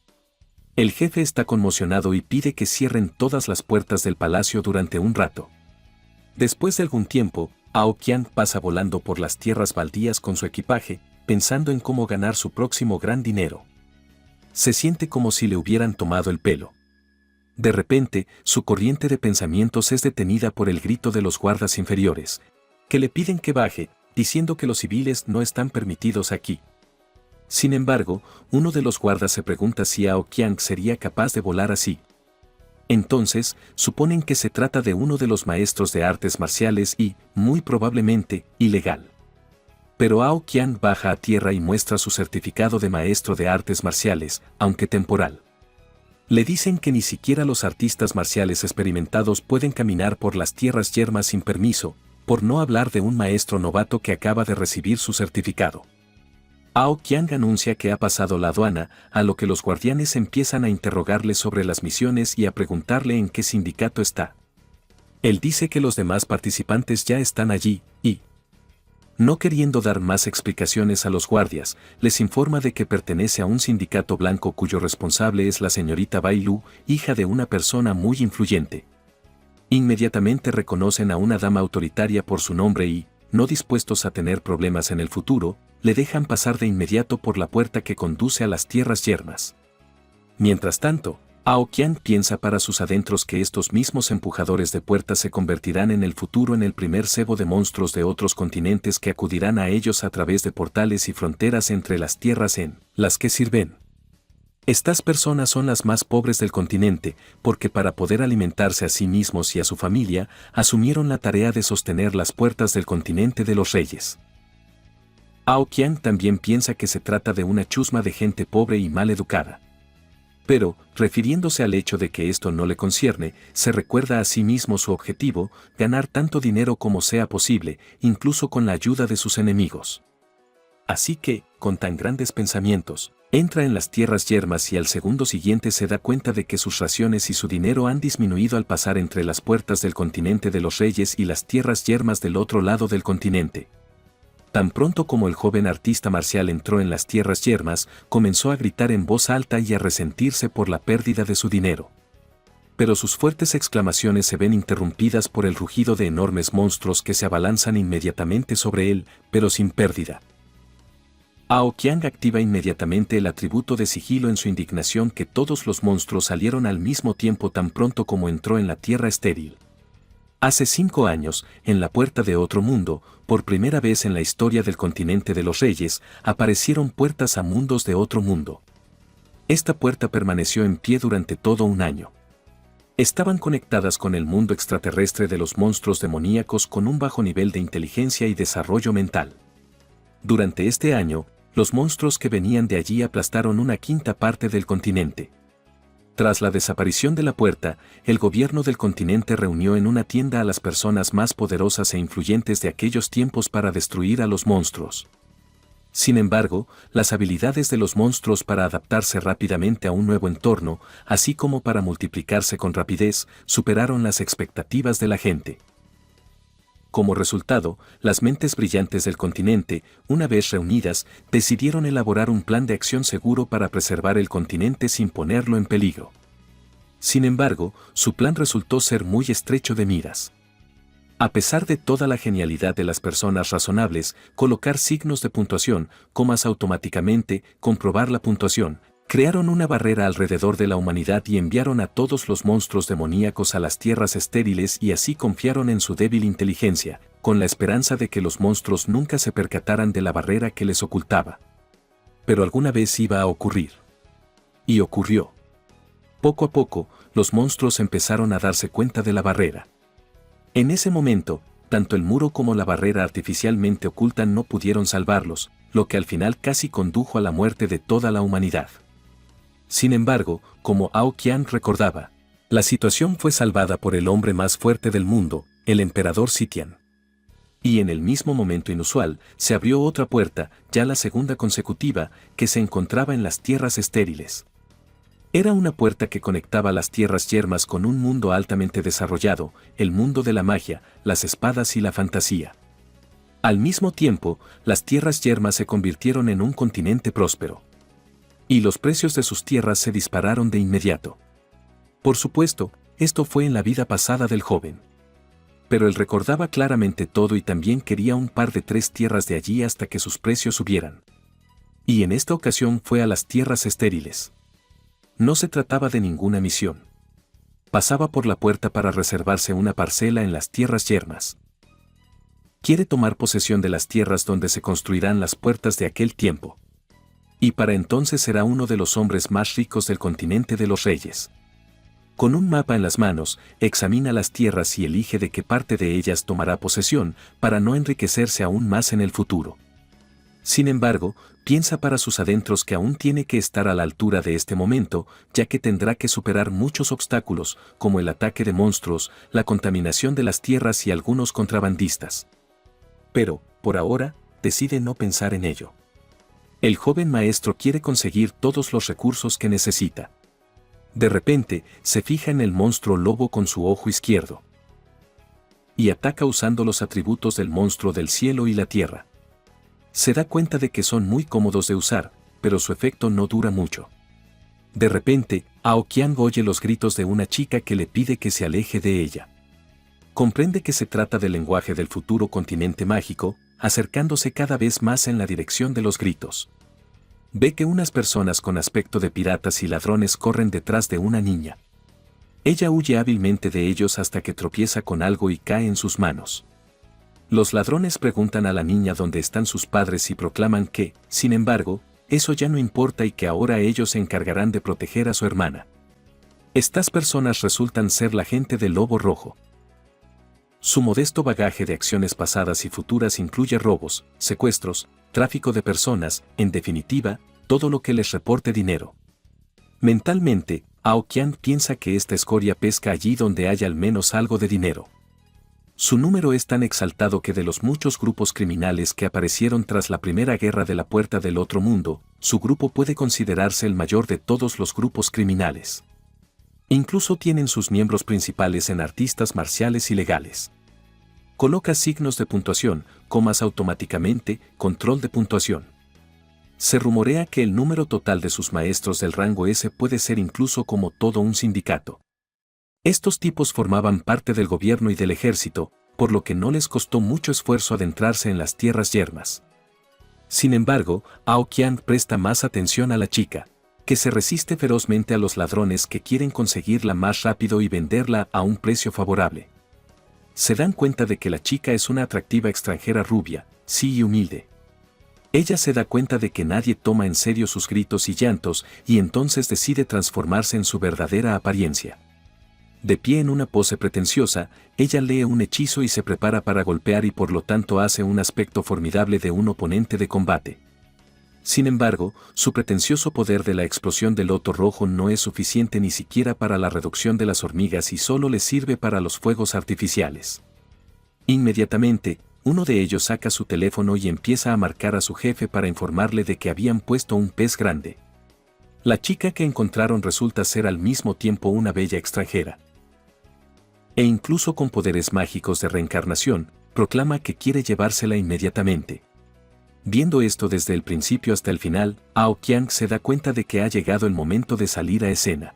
El jefe está conmocionado y pide que cierren todas las puertas del palacio durante un rato. Después de algún tiempo, Aoqiang pasa volando por las tierras baldías con su equipaje, pensando en cómo ganar su próximo gran dinero. Se siente como si le hubieran tomado el pelo. De repente, su corriente de pensamientos es detenida por el grito de los guardas inferiores, que le piden que baje, diciendo que los civiles no están permitidos aquí. Sin embargo, uno de los guardas se pregunta si Aoqiang sería capaz de volar así. Entonces, suponen que se trata de uno de los maestros de artes marciales y, muy probablemente, ilegal. Pero Aoqiang baja a tierra y muestra su certificado de maestro de artes marciales, aunque temporal. Le dicen que ni siquiera los artistas marciales experimentados pueden caminar por las tierras yermas sin permiso, por no hablar de un maestro novato que acaba de recibir su certificado. Aoqiang anuncia que ha pasado la aduana, a lo que los guardianes empiezan a interrogarle sobre las misiones y a preguntarle en qué sindicato está. Él dice que los demás participantes ya están allí, y, no queriendo dar más explicaciones a los guardias, les informa de que pertenece a un sindicato blanco cuyo responsable es la señorita Bai Lu, hija de una persona muy influyente. Inmediatamente reconocen a una dama autoritaria por su nombre y, no dispuestos a tener problemas en el futuro, le dejan pasar de inmediato por la puerta que conduce a las tierras yermas. Mientras tanto, Aoqiang piensa para sus adentros que estos mismos empujadores de puertas se convertirán en el futuro en el primer cebo de monstruos de otros continentes que acudirán a ellos a través de portales y fronteras entre las tierras en las que sirven. Estas personas son las más pobres del continente, porque para poder alimentarse a sí mismos y a su familia, asumieron la tarea de sostener las puertas del continente de los reyes. Aoqiang también piensa que se trata de una chusma de gente pobre y mal educada. Pero, refiriéndose al hecho de que esto no le concierne, se recuerda a sí mismo su objetivo, ganar tanto dinero como sea posible, incluso con la ayuda de sus enemigos. Así que, con tan grandes pensamientos, entra en las tierras yermas y al segundo siguiente se da cuenta de que sus raciones y su dinero han disminuido al pasar entre las puertas del continente de los reyes y las tierras yermas del otro lado del continente. Tan pronto como el joven artista marcial entró en las tierras yermas, comenzó a gritar en voz alta y a resentirse por la pérdida de su dinero. Pero sus fuertes exclamaciones se ven interrumpidas por el rugido de enormes monstruos que se abalanzan inmediatamente sobre él, pero sin pérdida. Aoqiang activa inmediatamente el atributo de sigilo en su indignación que todos los monstruos salieron al mismo tiempo tan pronto como entró en la tierra estéril. Hace 5 años, en la puerta de otro mundo, por primera vez en la historia del continente de los reyes, aparecieron puertas a mundos de otro mundo. Esta puerta permaneció en pie durante todo un año. Estaban conectadas con el mundo extraterrestre de los monstruos demoníacos con un bajo nivel de inteligencia y desarrollo mental. Durante este año, los monstruos que venían de allí aplastaron una quinta parte del continente. Tras la desaparición de la puerta, el gobierno del continente reunió en una tienda a las personas más poderosas e influyentes de aquellos tiempos para destruir a los monstruos. Sin embargo, las habilidades de los monstruos para adaptarse rápidamente a un nuevo entorno, así como para multiplicarse con rapidez, superaron las expectativas de la gente. Como resultado, las mentes brillantes del continente, una vez reunidas, decidieron elaborar un plan de acción seguro para preservar el continente sin ponerlo en peligro. Sin embargo, su plan resultó ser muy estrecho de miras. A pesar de toda la genialidad de las personas razonables, colocar signos de puntuación, comas automáticamente, comprobar la puntuación, crearon una barrera alrededor de la humanidad y enviaron a todos los monstruos demoníacos a las tierras estériles y así confiaron en su débil inteligencia, con la esperanza de que los monstruos nunca se percataran de la barrera que les ocultaba. Pero alguna vez iba a ocurrir. Y ocurrió. Poco a poco, los monstruos empezaron a darse cuenta de la barrera. En ese momento, tanto el muro como la barrera artificialmente oculta no pudieron salvarlos, lo que al final casi condujo a la muerte de toda la humanidad. Sin embargo, como Aoqiang recordaba, la situación fue salvada por el hombre más fuerte del mundo, el emperador Sitian. Y en el mismo momento inusual, se abrió otra puerta, ya la segunda consecutiva, que se encontraba en las tierras estériles. Era una puerta que conectaba las tierras yermas con un mundo altamente desarrollado, el mundo de la magia, las espadas y la fantasía. Al mismo tiempo, las tierras yermas se convirtieron en un continente próspero. Y los precios de sus tierras se dispararon de inmediato. Por supuesto, esto fue en la vida pasada del joven. Pero él recordaba claramente todo y también quería un par de 3 tierras de allí hasta que sus precios subieran. Y en esta ocasión fue a las tierras estériles. No se trataba de ninguna misión. Pasaba por la puerta para reservarse una parcela en las tierras yermas. Quiere tomar posesión de las tierras donde se construirán las puertas de aquel tiempo. Y para entonces será uno de los hombres más ricos del continente de los reyes. Con un mapa en las manos, examina las tierras y elige de qué parte de ellas tomará posesión para no enriquecerse aún más en el futuro. Sin embargo, piensa para sus adentros que aún tiene que estar a la altura de este momento, ya que tendrá que superar muchos obstáculos, como el ataque de monstruos, la contaminación de las tierras y algunos contrabandistas. Pero, por ahora, decide no pensar en ello. El joven maestro quiere conseguir todos los recursos que necesita. De repente, se fija en el monstruo lobo con su ojo izquierdo. Y ataca usando los atributos del monstruo del cielo y la tierra. Se da cuenta de que son muy cómodos de usar, pero su efecto no dura mucho. De repente, Aoqiang oye los gritos de una chica que le pide que se aleje de ella. Comprende que se trata del lenguaje del futuro continente mágico, acercándose cada vez más en la dirección de los gritos. Ve que unas personas con aspecto de piratas y ladrones corren detrás de una niña. Ella huye hábilmente de ellos hasta que tropieza con algo y cae en sus manos. Los ladrones preguntan a la niña dónde están sus padres y proclaman que, sin embargo, eso ya no importa y que ahora ellos se encargarán de proteger a su hermana. Estas personas resultan ser la gente del Lobo Rojo. Su modesto bagaje de acciones pasadas y futuras incluye robos, secuestros, tráfico de personas, en definitiva, todo lo que les reporte dinero. Mentalmente, Aoqian piensa que esta escoria pesca allí donde haya al menos algo de dinero. Su número es tan exaltado que de los muchos grupos criminales que aparecieron tras la primera guerra de la Puerta del Otro Mundo, su grupo puede considerarse el mayor de todos los grupos criminales. Incluso tienen sus miembros principales en artistas marciales ilegales. Coloca signos de puntuación, comas automáticamente, control de puntuación. Se rumorea que el número total de sus maestros del rango S puede ser incluso como todo un sindicato. Estos tipos formaban parte del gobierno y del ejército, por lo que no les costó mucho esfuerzo adentrarse en las tierras yermas. Sin embargo, Aoqian presta más atención a la chica, que se resiste ferozmente a los ladrones que quieren conseguirla más rápido y venderla a un precio favorable. Se dan cuenta de que la chica es una atractiva extranjera rubia, sí y humilde. Ella se da cuenta de que nadie toma en serio sus gritos y llantos y entonces decide transformarse en su verdadera apariencia. De pie en una pose pretenciosa, ella lee un hechizo y se prepara para golpear y por lo tanto hace un aspecto formidable de un oponente de combate. Sin embargo, su pretencioso poder de la explosión del loto rojo no es suficiente ni siquiera para la reducción de las hormigas y solo le sirve para los fuegos artificiales. Inmediatamente, uno de ellos saca su teléfono y empieza a marcar a su jefe para informarle de que habían puesto un pez grande. La chica que encontraron resulta ser al mismo tiempo una bella extranjera. E incluso con poderes mágicos de reencarnación, proclama que quiere llevársela inmediatamente. Viendo esto desde el principio hasta el final, Aoqian se da cuenta de que ha llegado el momento de salir a escena.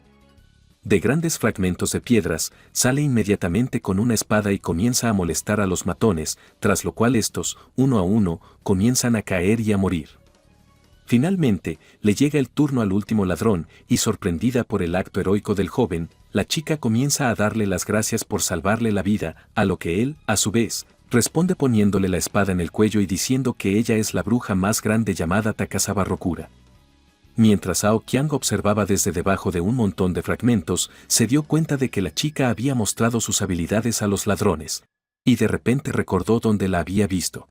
De grandes fragmentos de piedras, sale inmediatamente con una espada y comienza a molestar a los matones, tras lo cual estos, uno a uno, comienzan a caer y a morir. Finalmente, le llega el turno al último ladrón, y sorprendida por el acto heroico del joven, la chica comienza a darle las gracias por salvarle la vida, a lo que él, a su vez, responde poniéndole la espada en el cuello y diciendo que ella es la bruja más grande llamada Takasaba Rokura. Mientras Aoqian observaba desde debajo de un montón de fragmentos, se dio cuenta de que la chica había mostrado sus habilidades a los ladrones, y de repente recordó dónde la había visto.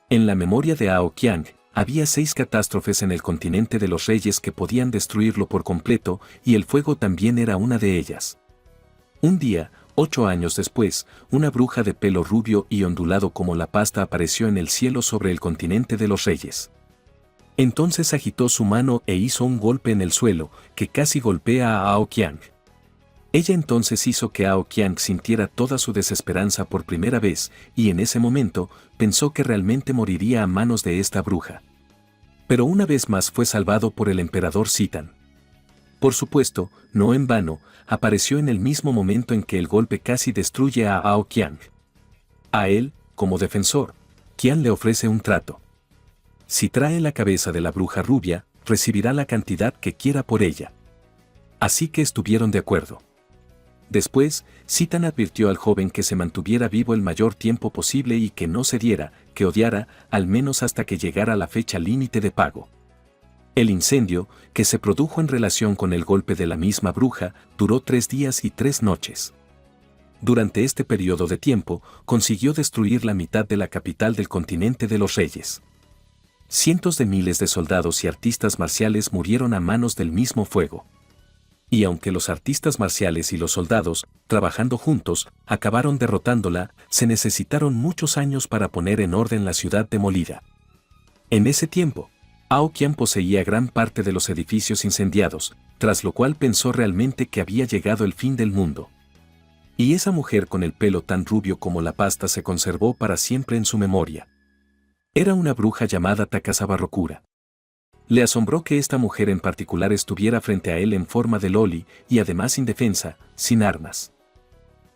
En la memoria de Aoqian, había 6 catástrofes en el continente de los reyes que podían destruirlo por completo, y el fuego también era una de ellas. Un día, 8 años después, una bruja de pelo rubio y ondulado como la pasta apareció en el cielo sobre el continente de los reyes. Entonces agitó su mano e hizo un golpe en el suelo, que casi golpea a Aoqian. Ella entonces hizo que Aoqian sintiera toda su desesperanza por primera vez, y en ese momento, pensó que realmente moriría a manos de esta bruja. Pero una vez más fue salvado por el emperador Citan. Por supuesto, no en vano, apareció en el mismo momento en que el golpe casi destruye a Aoqian. A él, como defensor, Qian le ofrece un trato. Si trae la cabeza de la bruja rubia, recibirá la cantidad que quiera por ella. Así que estuvieron de acuerdo. Después, Citan advirtió al joven que se mantuviera vivo el mayor tiempo posible y que no cediera, que odiara, al menos hasta que llegara la fecha límite de pago. El incendio, que se produjo en relación con el golpe de la misma bruja, duró 3 días y 3 noches. Durante este periodo de tiempo, consiguió destruir la mitad de la capital del continente de los reyes. Cientos de miles de soldados y artistas marciales murieron a manos del mismo fuego. Y aunque los artistas marciales y los soldados, trabajando juntos, acabaron derrotándola, se necesitaron muchos años para poner en orden la ciudad demolida. En ese tiempo, Aoqian poseía gran parte de los edificios incendiados, tras lo cual pensó realmente que había llegado el fin del mundo. Y esa mujer con el pelo tan rubio como la pasta se conservó para siempre en su memoria. Era una bruja llamada Takasaba Rokura. Le asombró que esta mujer en particular estuviera frente a él en forma de loli y además indefensa, sin armas.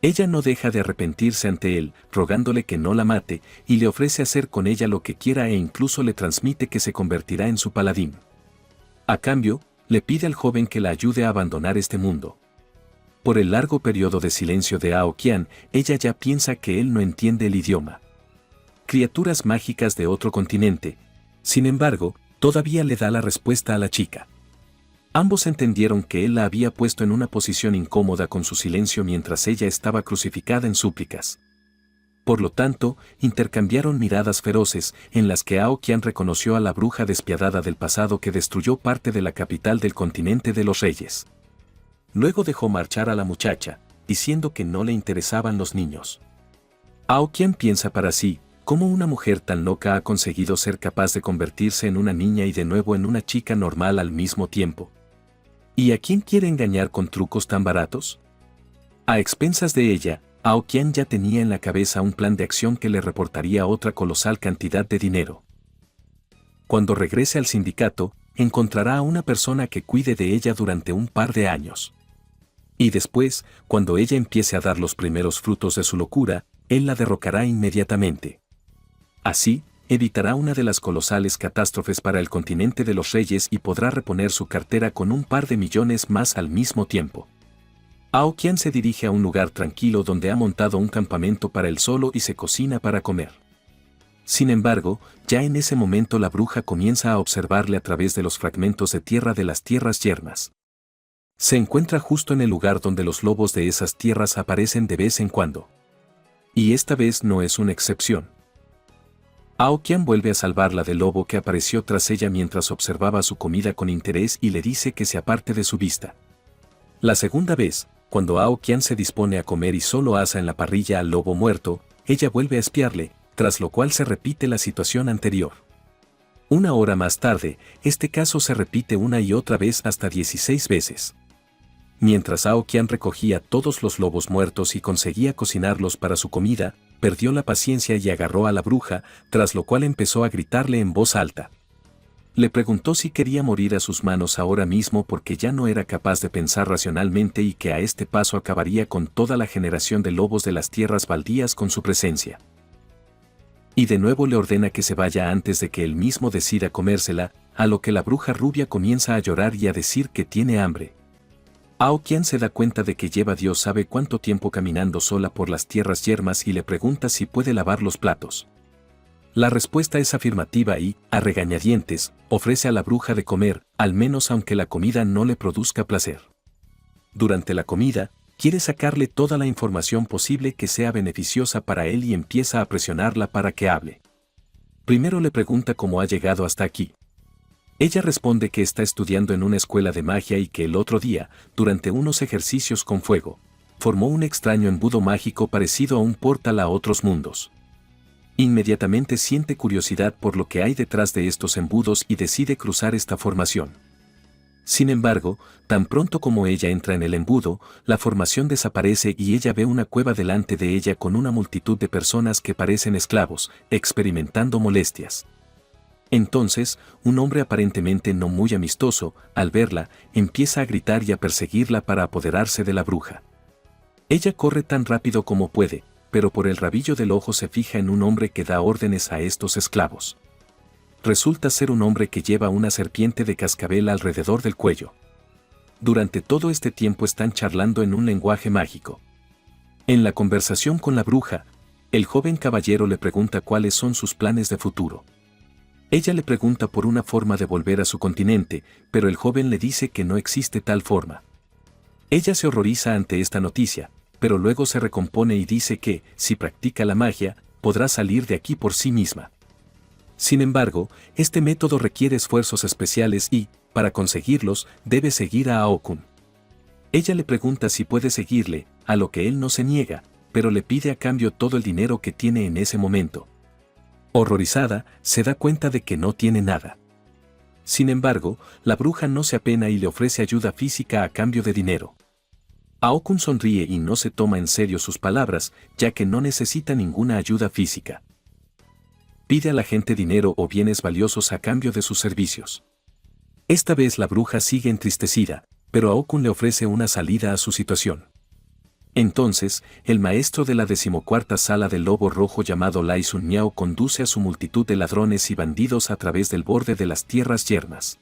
Ella no deja de arrepentirse ante él, rogándole que no la mate, y le ofrece hacer con ella lo que quiera e incluso le transmite que se convertirá en su paladín. A cambio, le pide al joven que la ayude a abandonar este mundo. Por el largo periodo de silencio de Aoqian, ella ya piensa que él no entiende el idioma. Criaturas mágicas de otro continente. Sin embargo, todavía le da la respuesta a la chica. Ambos entendieron que él la había puesto en una posición incómoda con su silencio mientras ella estaba crucificada en súplicas. Por lo tanto, intercambiaron miradas feroces, en las que Aoqian reconoció a la bruja despiadada del pasado que destruyó parte de la capital del continente de los reyes. Luego dejó marchar a la muchacha, diciendo que no le interesaban los niños. Aoqian piensa para sí, ¿cómo una mujer tan loca ha conseguido ser capaz de convertirse en una niña y de nuevo en una chica normal al mismo tiempo? ¿Y a quién quiere engañar con trucos tan baratos? A expensas de ella, Aoqian ya tenía en la cabeza un plan de acción que le reportaría otra colosal cantidad de dinero. Cuando regrese al sindicato, encontrará a una persona que cuide de ella durante un par de años. Y después, cuando ella empiece a dar los primeros frutos de su locura, él la derrocará inmediatamente. Así, evitará una de las colosales catástrofes para el continente de los reyes y podrá reponer su cartera con un par de millones más al mismo tiempo. Aoqian se dirige a un lugar tranquilo donde ha montado un campamento para él solo y se cocina para comer. Sin embargo, ya en ese momento la bruja comienza a observarle a través de los fragmentos de tierra de las tierras yermas. Se encuentra justo en el lugar donde los lobos de esas tierras aparecen de vez en cuando. Y esta vez no es una excepción. Aoqian vuelve a salvarla del lobo que apareció tras ella mientras observaba su comida con interés y le dice que se aparte de su vista. La segunda vez, cuando Aoqian se dispone a comer y solo asa en la parrilla al lobo muerto, ella vuelve a espiarle, tras lo cual se repite la situación anterior. Una hora más tarde, este caso se repite una y otra vez hasta 16 veces. Mientras Aoqian recogía todos los lobos muertos y conseguía cocinarlos para su comida, perdió la paciencia y agarró a la bruja, tras lo cual empezó a gritarle en voz alta. Le preguntó si quería morir a sus manos ahora mismo porque ya no era capaz de pensar racionalmente y que a este paso acabaría con toda la generación de lobos de las tierras baldías con su presencia. Y de nuevo le ordena que se vaya antes de que él mismo decida comérsela, a lo que la bruja rubia comienza a llorar y a decir que tiene hambre. Aoqian se da cuenta de que lleva Dios sabe cuánto tiempo caminando sola por las tierras yermas y le pregunta si puede lavar los platos. La respuesta es afirmativa y, a regañadientes, ofrece a la bruja de comer, al menos aunque la comida no le produzca placer. Durante la comida, quiere sacarle toda la información posible que sea beneficiosa para él y empieza a presionarla para que hable. Primero le pregunta cómo ha llegado hasta aquí. Ella responde que está estudiando en una escuela de magia y que el otro día, durante unos ejercicios con fuego, formó un extraño embudo mágico parecido a un portal a otros mundos. Inmediatamente siente curiosidad por lo que hay detrás de estos embudos y decide cruzar esta formación. Sin embargo, tan pronto como ella entra en el embudo, la formación desaparece y ella ve una cueva delante de ella con una multitud de personas que parecen esclavos, experimentando molestias. Entonces, un hombre aparentemente no muy amistoso, al verla, empieza a gritar y a perseguirla para apoderarse de la bruja. Ella corre tan rápido como puede, pero por el rabillo del ojo se fija en un hombre que da órdenes a estos esclavos. Resulta ser un hombre que lleva una serpiente de cascabel alrededor del cuello. Durante todo este tiempo están charlando en un lenguaje mágico. En la conversación con la bruja, el joven caballero le pregunta cuáles son sus planes de futuro. Ella le pregunta por una forma de volver a su continente, pero el joven le dice que no existe tal forma. Ella se horroriza ante esta noticia, pero luego se recompone y dice que, si practica la magia, podrá salir de aquí por sí misma. Sin embargo, este método requiere esfuerzos especiales y, para conseguirlos, debe seguir a Aokun. Ella le pregunta si puede seguirle, a lo que él no se niega, pero le pide a cambio todo el dinero que tiene en ese momento. Horrorizada, se da cuenta de que no tiene nada. Sin embargo, la bruja no se apena y le ofrece ayuda física a cambio de dinero. Aokun sonríe y no se toma en serio sus palabras, ya que no necesita ninguna ayuda física. Pide a la gente dinero o bienes valiosos a cambio de sus servicios. Esta vez la bruja sigue entristecida, pero Aokun le ofrece una salida a su situación. Entonces, el maestro de la 14ª sala del lobo rojo llamado Lai Sun Miao conduce a su multitud de ladrones y bandidos a través del borde de las tierras yermas.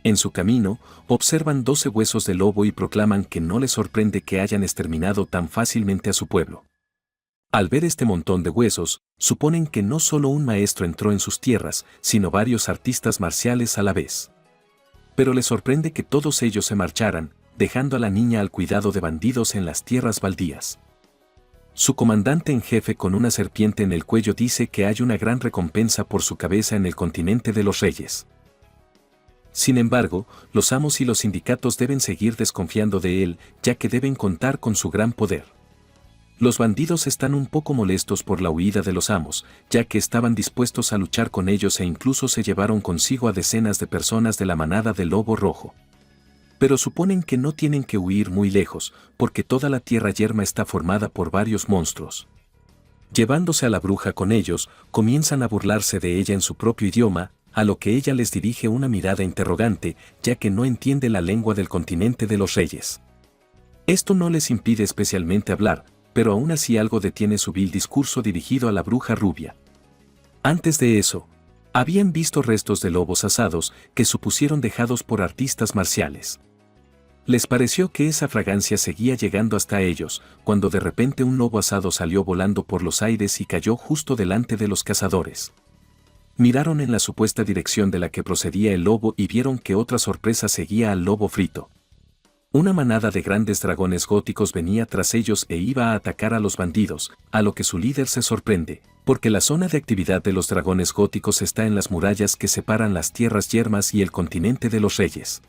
En su camino, observan 12 huesos de lobo y proclaman que no les sorprende que hayan exterminado tan fácilmente a su pueblo. Al ver este montón de huesos, suponen que no solo un maestro entró en sus tierras, sino varios artistas marciales a la vez. Pero les sorprende que todos ellos se marcharan, dejando a la niña al cuidado de bandidos en las tierras baldías. Su comandante en jefe con una serpiente en el cuello dice que hay una gran recompensa por su cabeza en el continente de los reyes. Sin embargo, los amos y los sindicatos deben seguir desconfiando de él, ya que deben contar con su gran poder. Los bandidos están un poco molestos por la huida de los amos, ya que estaban dispuestos a luchar con ellos e incluso se llevaron consigo a decenas de personas de la manada del lobo rojo. Pero suponen que no tienen que huir muy lejos, porque toda la tierra yerma está formada por varios monstruos. Llevándose a la bruja con ellos, comienzan a burlarse de ella en su propio idioma, a lo que ella les dirige una mirada interrogante, ya que no entiende la lengua del continente de los reyes. Esto no les impide especialmente hablar, pero aún así algo detiene su vil discurso dirigido a la bruja rubia. Antes de eso, habían visto restos de lobos asados que supusieron dejados por artistas marciales. Les pareció que esa fragancia seguía llegando hasta ellos, cuando de repente un lobo asado salió volando por los aires y cayó justo delante de los cazadores. Miraron en la supuesta dirección de la que procedía el lobo y vieron que otra sorpresa seguía al lobo frito. Una manada de grandes dragones góticos venía tras ellos e iba a atacar a los bandidos, a lo que su líder se sorprende, porque la zona de actividad de los dragones góticos está en las murallas que separan las tierras yermas y el continente de los reyes.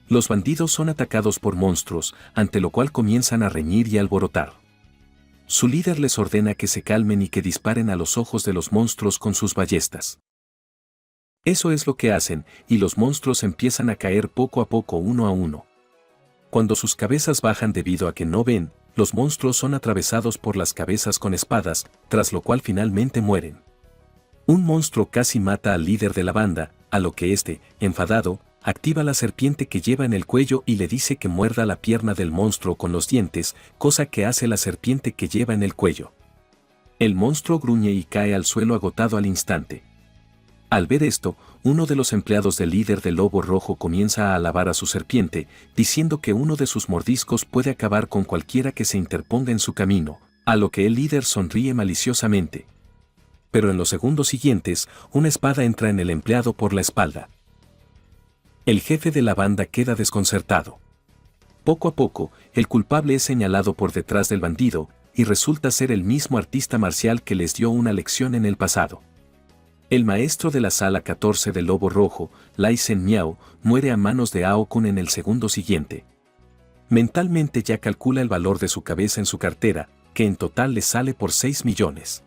Los bandidos son atacados por monstruos, ante lo cual comienzan a reñir y alborotar. Su líder les ordena que se calmen y que disparen a los ojos de los monstruos con sus ballestas. Eso es lo que hacen, y los monstruos empiezan a caer poco a poco uno a uno. Cuando sus cabezas bajan debido a que no ven, los monstruos son atravesados por las cabezas con espadas, tras lo cual finalmente mueren. Un monstruo casi mata al líder de la banda, a lo que éste, enfadado, activa la serpiente que lleva en el cuello y le dice que muerda la pierna del monstruo con los dientes, cosa que hace la serpiente que lleva en el cuello. El monstruo gruñe y cae al suelo agotado al instante. Al ver esto, uno de los empleados del líder del lobo rojo comienza a alabar a su serpiente, diciendo que uno de sus mordiscos puede acabar con cualquiera que se interponga en su camino, a lo que el líder sonríe maliciosamente. Pero en los segundos siguientes, una espada entra en el empleado por la espalda. El jefe de la banda queda desconcertado. Poco a poco, el culpable es señalado por detrás del bandido, y resulta ser el mismo artista marcial que les dio una lección en el pasado. El maestro de la sala 14 del Lobo Rojo, Lai Zhen Miao, muere a manos de Ao Kun en el segundo siguiente. Mentalmente ya calcula el valor de su cabeza en su cartera, que en total le sale por 6 millones.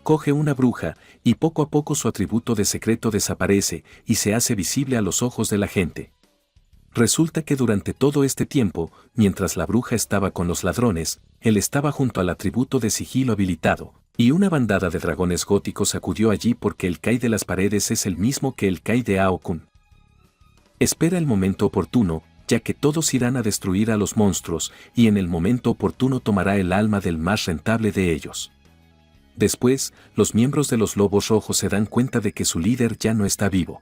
Coge una bruja, y poco a poco su atributo de secreto desaparece y se hace visible a los ojos de la gente. Resulta que durante todo este tiempo, mientras la bruja estaba con los ladrones, él estaba junto al atributo de sigilo habilitado, y una bandada de dragones góticos acudió allí porque el Kai de las paredes es el mismo que el Kai de Ao Kun. Espera el momento oportuno, ya que todos irán a destruir a los monstruos, y en el momento oportuno tomará el alma del más rentable de ellos. Después, los miembros de los Lobos Rojos se dan cuenta de que su líder ya no está vivo.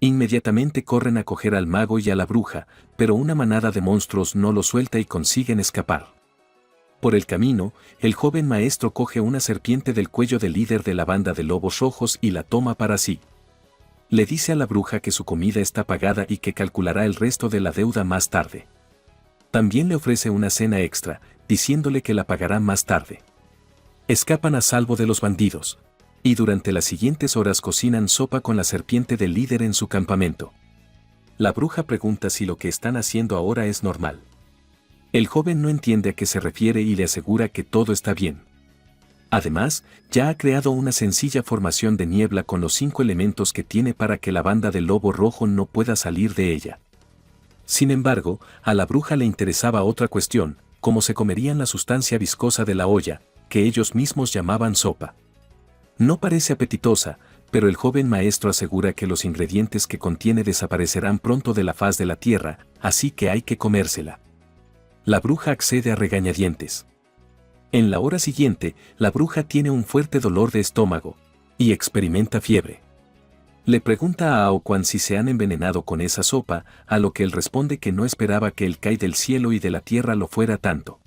Inmediatamente corren a coger al mago y a la bruja, pero una manada de monstruos no lo suelta y consiguen escapar. Por el camino, el joven maestro coge una serpiente del cuello del líder de la banda de Lobos Rojos y la toma para sí. Le dice a la bruja que su comida está pagada y que calculará el resto de la deuda más tarde. También le ofrece una cena extra, diciéndole que la pagará más tarde. Escapan a salvo de los bandidos, y durante las siguientes horas cocinan sopa con la serpiente del líder en su campamento. La bruja pregunta si lo que están haciendo ahora es normal. El joven no entiende a qué se refiere y le asegura que todo está bien. Además, ya ha creado una sencilla formación de niebla con los 5 elementos que tiene para que la banda del Lobo Rojo no pueda salir de ella. Sin embargo, a la bruja le interesaba otra cuestión, cómo se comerían la sustancia viscosa de la olla, que ellos mismos llamaban sopa. No parece apetitosa, pero el joven maestro asegura que los ingredientes que contiene desaparecerán pronto de la faz de la tierra, así que hay que comérsela. La bruja accede a regañadientes. En la hora siguiente, la bruja tiene un fuerte dolor de estómago y experimenta fiebre. Le pregunta a Ao Quan si se han envenenado con esa sopa, a lo que él responde que no esperaba que el Kai del cielo y de la tierra lo fuera tanto.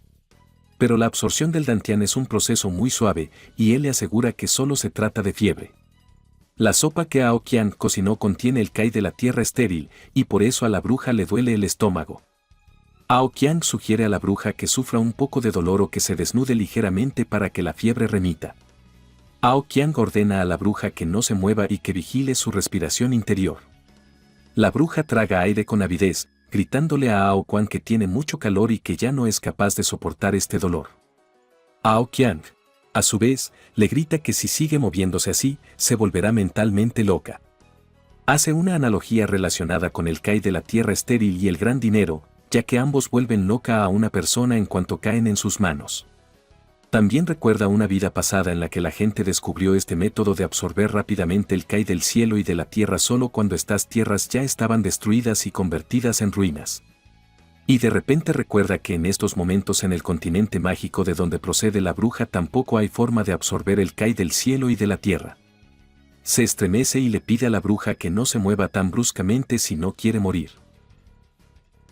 Pero la absorción del dantian es un proceso muy suave, y él le asegura que solo se trata de fiebre. La sopa que Ao Qian cocinó contiene el Kai de la tierra estéril, y por eso a la bruja le duele el estómago. Ao Qiang sugiere a la bruja que sufra un poco de dolor o que se desnude ligeramente para que la fiebre remita. Ao Qiang ordena a la bruja que no se mueva y que vigile su respiración interior. La bruja traga aire con avidez, gritándole a Ao Quan que tiene mucho calor y que ya no es capaz de soportar este dolor. Ao Qiang, a su vez, le grita que si sigue moviéndose así, se volverá mentalmente loca. Hace una analogía relacionada con el Kai de la tierra estéril y el gran dinero, ya que ambos vuelven loca a una persona en cuanto caen en sus manos. También recuerda una vida pasada en la que la gente descubrió este método de absorber rápidamente el Kai del cielo y de la tierra solo cuando estas tierras ya estaban destruidas y convertidas en ruinas. Y de repente recuerda que en estos momentos en el continente mágico de donde procede la bruja tampoco hay forma de absorber el Kai del cielo y de la tierra. Se estremece y le pide a la bruja que no se mueva tan bruscamente si no quiere morir.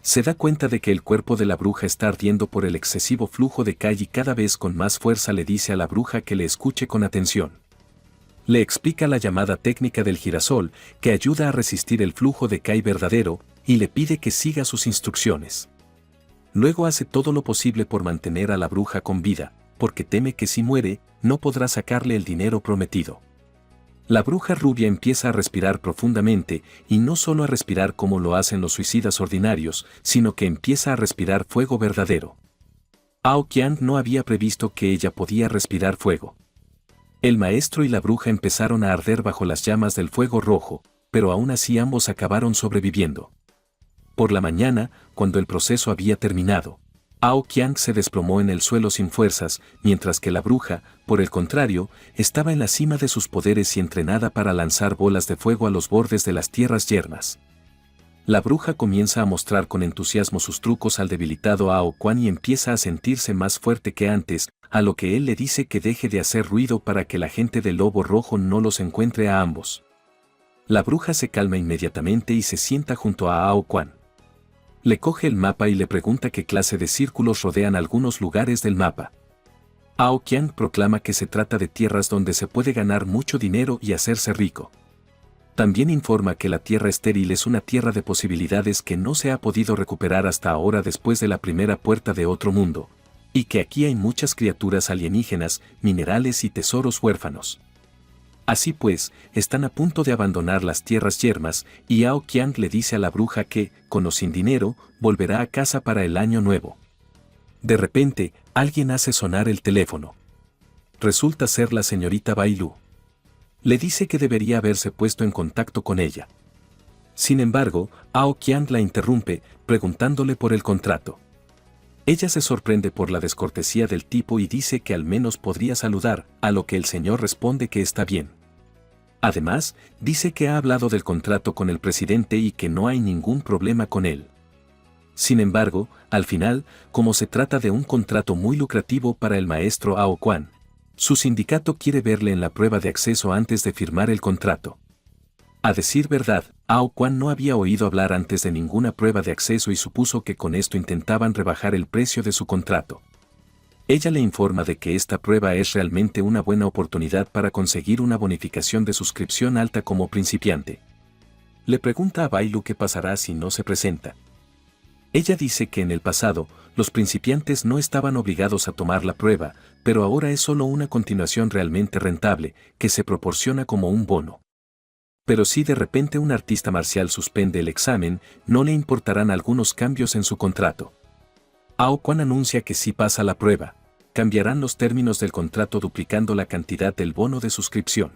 Se da cuenta de que el cuerpo de la bruja está ardiendo por el excesivo flujo de Kai y cada vez con más fuerza le dice a la bruja que le escuche con atención. Le explica la llamada técnica del girasol, que ayuda a resistir el flujo de Kai verdadero, y le pide que siga sus instrucciones. Luego hace todo lo posible por mantener a la bruja con vida, porque teme que si muere, no podrá sacarle el dinero prometido. La bruja rubia empieza a respirar profundamente, y no solo a respirar como lo hacen los suicidas ordinarios, sino que empieza a respirar fuego verdadero. Ao Qiang no había previsto que ella podía respirar fuego. El maestro y la bruja empezaron a arder bajo las llamas del fuego rojo, pero aún así ambos acabaron sobreviviendo. Por la mañana, cuando el proceso había terminado, Ao Qiang se desplomó en el suelo sin fuerzas, mientras que la bruja, por el contrario, estaba en la cima de sus poderes y entrenada para lanzar bolas de fuego a los bordes de las tierras yermas. La bruja comienza a mostrar con entusiasmo sus trucos al debilitado Ao Quan y empieza a sentirse más fuerte que antes, a lo que él le dice que deje de hacer ruido para que la gente del lobo rojo no los encuentre a ambos. La bruja se calma inmediatamente y se sienta junto a Ao Quan. Le coge el mapa y le pregunta qué clase de círculos rodean algunos lugares del mapa. Ao Qiang proclama que se trata de tierras donde se puede ganar mucho dinero y hacerse rico. También informa que la tierra estéril es una tierra de posibilidades que no se ha podido recuperar hasta ahora después de la primera puerta de otro mundo, y que aquí hay muchas criaturas alienígenas, minerales y tesoros huérfanos. Así pues, están a punto de abandonar las tierras yermas, y Ao Qiang le dice a la bruja que, con o sin dinero, volverá a casa para el año nuevo. De repente, alguien hace sonar el teléfono. Resulta ser la señorita Bai Lu. Le dice que debería haberse puesto en contacto con ella. Sin embargo, Ao Qiang la interrumpe, preguntándole por el contrato. Ella se sorprende por la descortesía del tipo y dice que al menos podría saludar, a lo que el señor responde que está bien. Además, dice que ha hablado del contrato con el presidente y que no hay ningún problema con él. Sin embargo, al final, como se trata de un contrato muy lucrativo para el maestro Ao Quan, su sindicato quiere verle en la prueba de acceso antes de firmar el contrato. A decir verdad, Ao Quan no había oído hablar antes de ninguna prueba de acceso y supuso que con esto intentaban rebajar el precio de su contrato. Ella le informa de que esta prueba es realmente una buena oportunidad para conseguir una bonificación de suscripción alta como principiante. Le pregunta a Bai Lu qué pasará si no se presenta. Ella dice que en el pasado, los principiantes no estaban obligados a tomar la prueba, pero ahora es solo una continuación realmente rentable, que se proporciona como un bono. Pero si de repente un artista marcial suspende el examen, no le importarán algunos cambios en su contrato. Ao Quan anuncia que si pasa la prueba, cambiarán los términos del contrato duplicando la cantidad del bono de suscripción.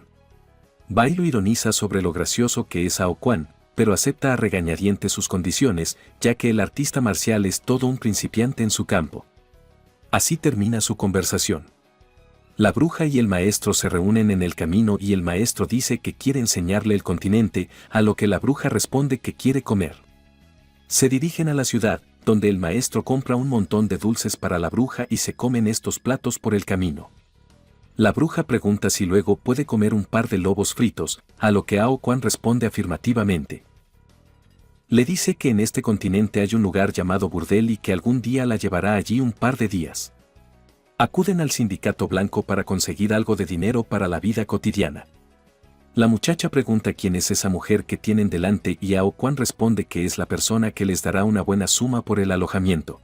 Bai Lu ironiza sobre lo gracioso que es Ao Quan, pero acepta a regañadientes sus condiciones, ya que el artista marcial es todo un principiante en su campo. Así termina su conversación. La bruja y el maestro se reúnen en el camino y el maestro dice que quiere enseñarle el continente, a lo que la bruja responde que quiere comer. Se dirigen a la ciudad, donde el maestro compra un montón de dulces para la bruja y se comen estos platos por el camino. La bruja pregunta si luego puede comer un par de lobos fritos, a lo que Ao Quan responde afirmativamente. Le dice que en este continente hay un lugar llamado burdel y que algún día la llevará allí un par de días. Acuden al sindicato blanco para conseguir algo de dinero para la vida cotidiana. La muchacha pregunta quién es esa mujer que tienen delante y Ao Quan responde que es la persona que les dará una buena suma por el alojamiento.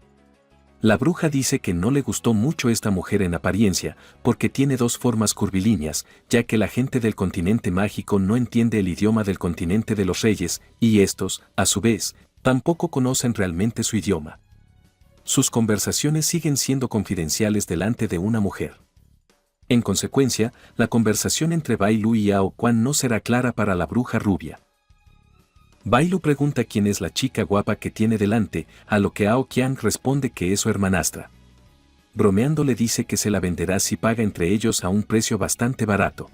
La bruja dice que no le gustó mucho esta mujer en apariencia, porque tiene dos formas curvilíneas, ya que la gente del continente mágico no entiende el idioma del continente de los reyes, y estos, a su vez, tampoco conocen realmente su idioma. Sus conversaciones siguen siendo confidenciales delante de una mujer. En consecuencia, la conversación entre Bai Lu y Ao Quan no será clara para la bruja rubia. Bai Lu pregunta quién es la chica guapa que tiene delante, a lo que Ao Qiang responde que es su hermanastra. Bromeando le dice que se la venderá si paga entre ellos a un precio bastante barato.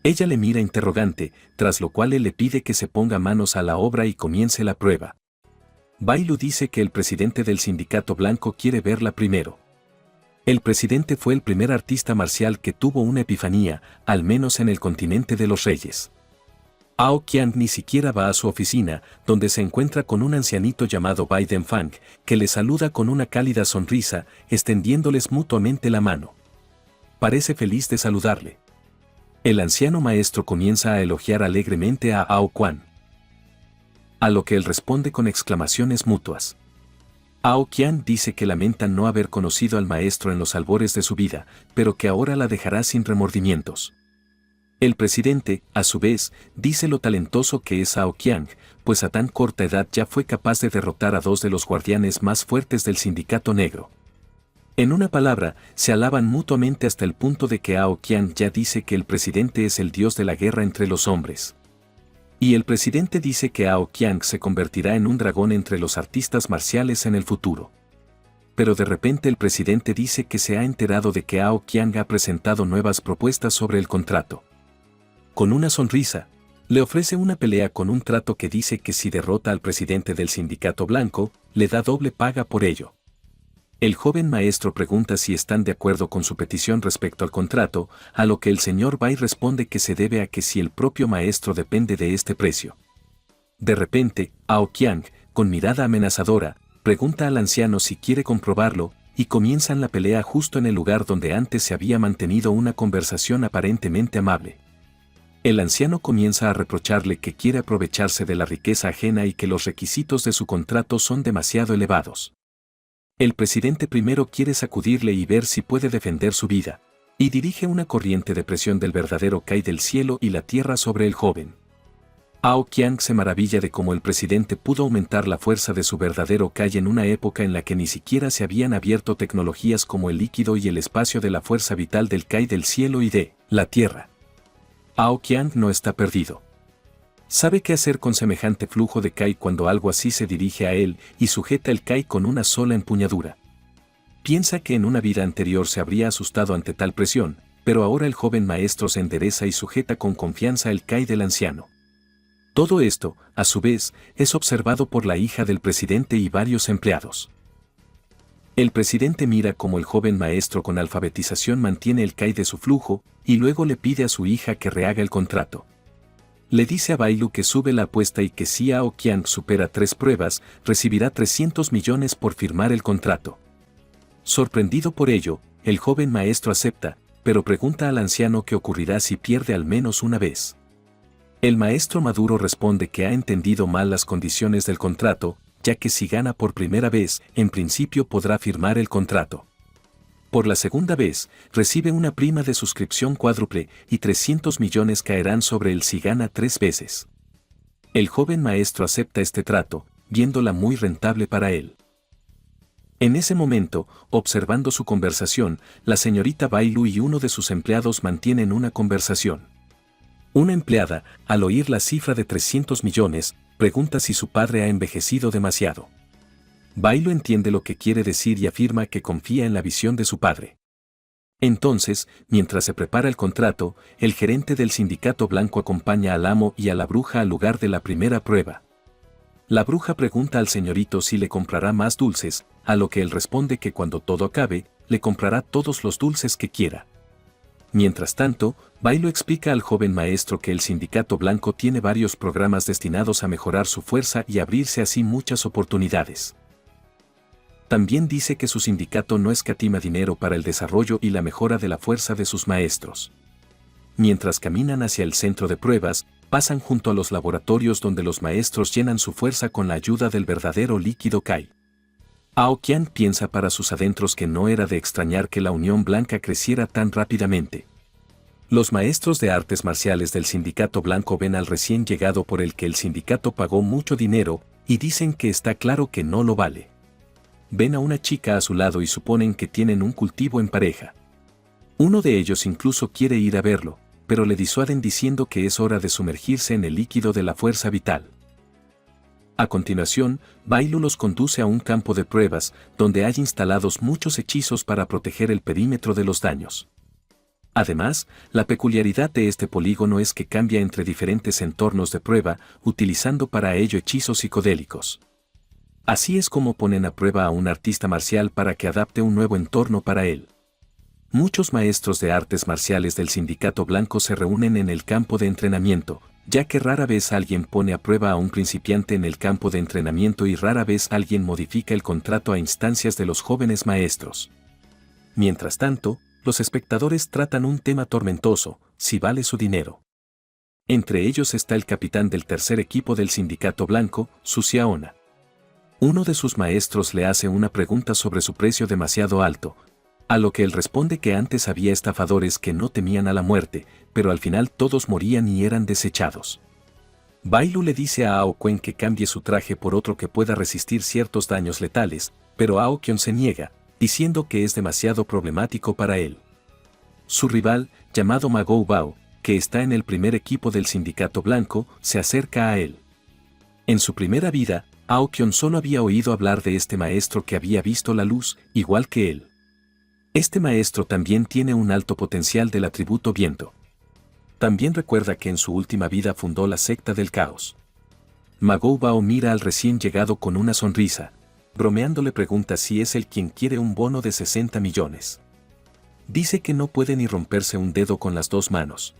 Ella le mira interrogante, tras lo cual él le pide que se ponga manos a la obra y comience la prueba. Bai Lu dice que el presidente del Sindicato Blanco quiere verla primero. El presidente fue el primer artista marcial que tuvo una epifanía, al menos en el continente de los reyes. Ao Qiang ni siquiera va a su oficina, donde se encuentra con un ancianito llamado Bai Denfang, que le saluda con una cálida sonrisa, extendiéndoles mutuamente la mano. Parece feliz de saludarle. El anciano maestro comienza a elogiar alegremente a Ao Quan, a lo que él responde con exclamaciones mutuas. Ao Qiang dice que lamenta no haber conocido al maestro en los albores de su vida, pero que ahora la dejará sin remordimientos. El presidente, a su vez, dice lo talentoso que es Ao Qiang, pues a tan corta edad ya fue capaz de derrotar a dos de los guardianes más fuertes del Sindicato Negro. En una palabra, se alaban mutuamente hasta el punto de que Ao Qiang ya dice que el presidente es el dios de la guerra entre los hombres. Y el presidente dice que Ao Qiang se convertirá en un dragón entre los artistas marciales en el futuro. Pero de repente el presidente dice que se ha enterado de que Ao Qiang ha presentado nuevas propuestas sobre el contrato. Con una sonrisa, le ofrece una pelea con un trato que dice que si derrota al presidente del Sindicato Blanco, le da doble paga por ello. El joven maestro pregunta si están de acuerdo con su petición respecto al contrato, a lo que el señor Bai responde que se debe a que si el propio maestro depende de este precio. De repente, Ao Qiang, con mirada amenazadora, pregunta al anciano si quiere comprobarlo, y comienzan la pelea justo en el lugar donde antes se había mantenido una conversación aparentemente amable. El anciano comienza a reprocharle que quiere aprovecharse de la riqueza ajena y que los requisitos de su contrato son demasiado elevados. El presidente primero quiere sacudirle y ver si puede defender su vida, y dirige una corriente de presión del verdadero Kai del cielo y la tierra sobre el joven. Ao Qiang se maravilla de cómo el presidente pudo aumentar la fuerza de su verdadero Kai en una época en la que ni siquiera se habían abierto tecnologías como el líquido y el espacio de la fuerza vital del Kai del cielo y de la tierra. Ao Qiang no está perdido. Sabe qué hacer con semejante flujo de Kai cuando algo así se dirige a él y sujeta el Kai con una sola empuñadura. Piensa que en una vida anterior se habría asustado ante tal presión, pero ahora el joven maestro se endereza y sujeta con confianza el Kai del anciano. Todo esto, a su vez, es observado por la hija del presidente y varios empleados. El presidente mira cómo el joven maestro con alfabetización mantiene el Kai de su flujo, y luego le pide a su hija que rehaga el contrato. Le dice a Bai Lu que sube la apuesta y que si Ao Qiang supera 3 pruebas, recibirá 300 millones por firmar el contrato. Sorprendido por ello, el joven maestro acepta, pero pregunta al anciano qué ocurrirá si pierde al menos una vez. El maestro maduro responde que ha entendido mal las condiciones del contrato, ya que si gana por primera vez, en principio podrá firmar el contrato. Por la segunda vez, recibe una prima de suscripción cuádruple y 300 millones caerán sobre él si gana 3 veces. El joven maestro acepta este trato, viéndola muy rentable para él. En ese momento, observando su conversación, la señorita Bai Lu y uno de sus empleados mantienen una conversación. Una empleada, al oír la cifra de 300 millones, pregunta si su padre ha envejecido demasiado. Bai Lu entiende lo que quiere decir y afirma que confía en la visión de su padre. Entonces, mientras se prepara el contrato, el gerente del Sindicato Blanco acompaña al amo y a la bruja al lugar de la primera prueba. La bruja pregunta al señorito si le comprará más dulces, a lo que él responde que cuando todo acabe, le comprará todos los dulces que quiera. Mientras tanto, Bai Lu explica al joven maestro que el Sindicato Blanco tiene varios programas destinados a mejorar su fuerza y abrirse así muchas oportunidades. También dice que su sindicato no escatima dinero para el desarrollo y la mejora de la fuerza de sus maestros. Mientras caminan hacia el centro de pruebas, pasan junto a los laboratorios donde los maestros llenan su fuerza con la ayuda del verdadero líquido Kai. Aoqian piensa para sus adentros que no era de extrañar que la Unión Blanca creciera tan rápidamente. Los maestros de artes marciales del Sindicato Blanco ven al recién llegado por el que el sindicato pagó mucho dinero y dicen que está claro que no lo vale. Ven a una chica a su lado y suponen que tienen un cultivo en pareja. Uno de ellos incluso quiere ir a verlo, pero le disuaden diciendo que es hora de sumergirse en el líquido de la fuerza vital. A continuación, Bailu los conduce a un campo de pruebas, donde hay instalados muchos hechizos para proteger el perímetro de los daños. Además, la peculiaridad de este polígono es que cambia entre diferentes entornos de prueba, utilizando para ello hechizos psicodélicos. Así es como ponen a prueba a un artista marcial para que adapte un nuevo entorno para él. Muchos maestros de artes marciales del Sindicato Blanco se reúnen en el campo de entrenamiento, ya que rara vez alguien pone a prueba a un principiante en el campo de entrenamiento y rara vez alguien modifica el contrato a instancias de los jóvenes maestros. Mientras tanto, los espectadores tratan un tema tormentoso, si vale su dinero. Entre ellos está el capitán del tercer equipo del Sindicato Blanco, Su Xiaona. Uno de sus maestros le hace una pregunta sobre su precio demasiado alto, a lo que él responde que antes había estafadores que no temían a la muerte, pero al final todos morían y eran desechados. Bailu le dice a Aoqian que cambie su traje por otro que pueda resistir ciertos daños letales, pero Aoqian se niega, diciendo que es demasiado problemático para él. Su rival, llamado Ma Goubao, que está en el primer equipo del Sindicato Blanco, se acerca a él. En su primera vida, Aoqian solo había oído hablar de este maestro que había visto la luz, igual que él. Este maestro también tiene un alto potencial del atributo viento. También recuerda que en su última vida fundó la secta del caos. Ma Goubao mira al recién llegado con una sonrisa. Bromeando le pregunta si es él quien quiere un bono de 60 millones. Dice que no puede ni romperse un dedo con las dos manos.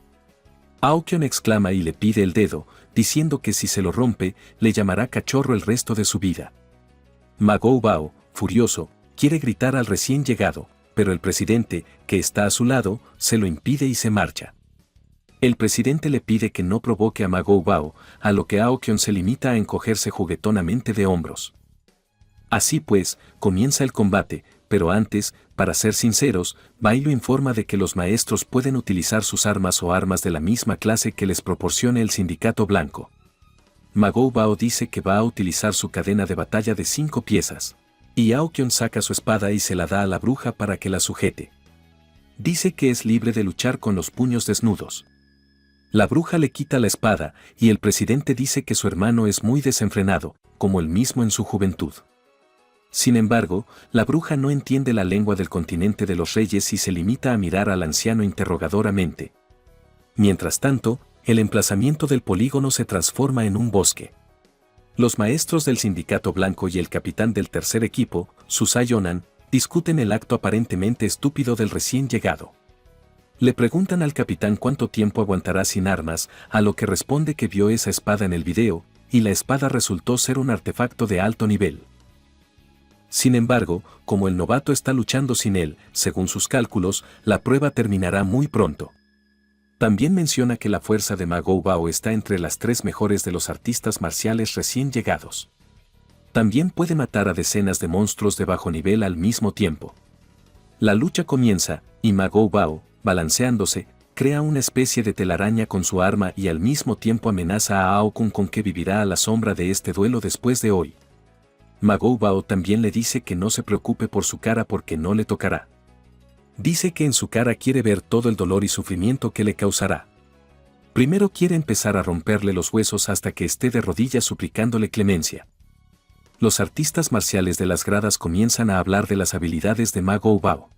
Aoqian exclama y le pide el dedo, diciendo que si se lo rompe, le llamará cachorro el resto de su vida. Ma Goubao, furioso, quiere gritar al recién llegado, pero el presidente, que está a su lado, se lo impide y se marcha. El presidente le pide que no provoque a Ma Goubao, a lo que Aoqian se limita a encogerse juguetonamente de hombros. Así pues, comienza el combate, pero antes, para ser sinceros, Bailu informa de que los maestros pueden utilizar sus armas o armas de la misma clase que les proporcione el Sindicato Blanco. Ma Goubao dice que va a utilizar su cadena de batalla de 5 piezas. Y Aoqian saca su espada y se la da a la bruja para que la sujete. Dice que es libre de luchar con los puños desnudos. La bruja le quita la espada, y el presidente dice que su hermano es muy desenfrenado, como él mismo en su juventud. Sin embargo, la bruja no entiende la lengua del continente de los reyes y se limita a mirar al anciano interrogadoramente. Mientras tanto, el emplazamiento del polígono se transforma en un bosque. Los maestros del Sindicato Blanco y el capitán del tercer equipo, Su Xiaonan, discuten el acto aparentemente estúpido del recién llegado. Le preguntan al capitán cuánto tiempo aguantará sin armas, a lo que responde que vio esa espada en el video, y la espada resultó ser un artefacto de alto nivel. Sin embargo, como el novato está luchando sin él, según sus cálculos, la prueba terminará muy pronto. También menciona que la fuerza de Ma Goubao está entre las 3 mejores de los artistas marciales recién llegados. También puede matar a decenas de monstruos de bajo nivel al mismo tiempo. La lucha comienza, y Ma Goubao, balanceándose, crea una especie de telaraña con su arma y al mismo tiempo amenaza a Aoqian con que vivirá a la sombra de este duelo después de hoy. Ma Goubao también le dice que no se preocupe por su cara porque no le tocará. Dice que en su cara quiere ver todo el dolor y sufrimiento que le causará. Primero quiere empezar a romperle los huesos hasta que esté de rodillas suplicándole clemencia. Los artistas marciales de las gradas comienzan a hablar de las habilidades de Ma Goubao.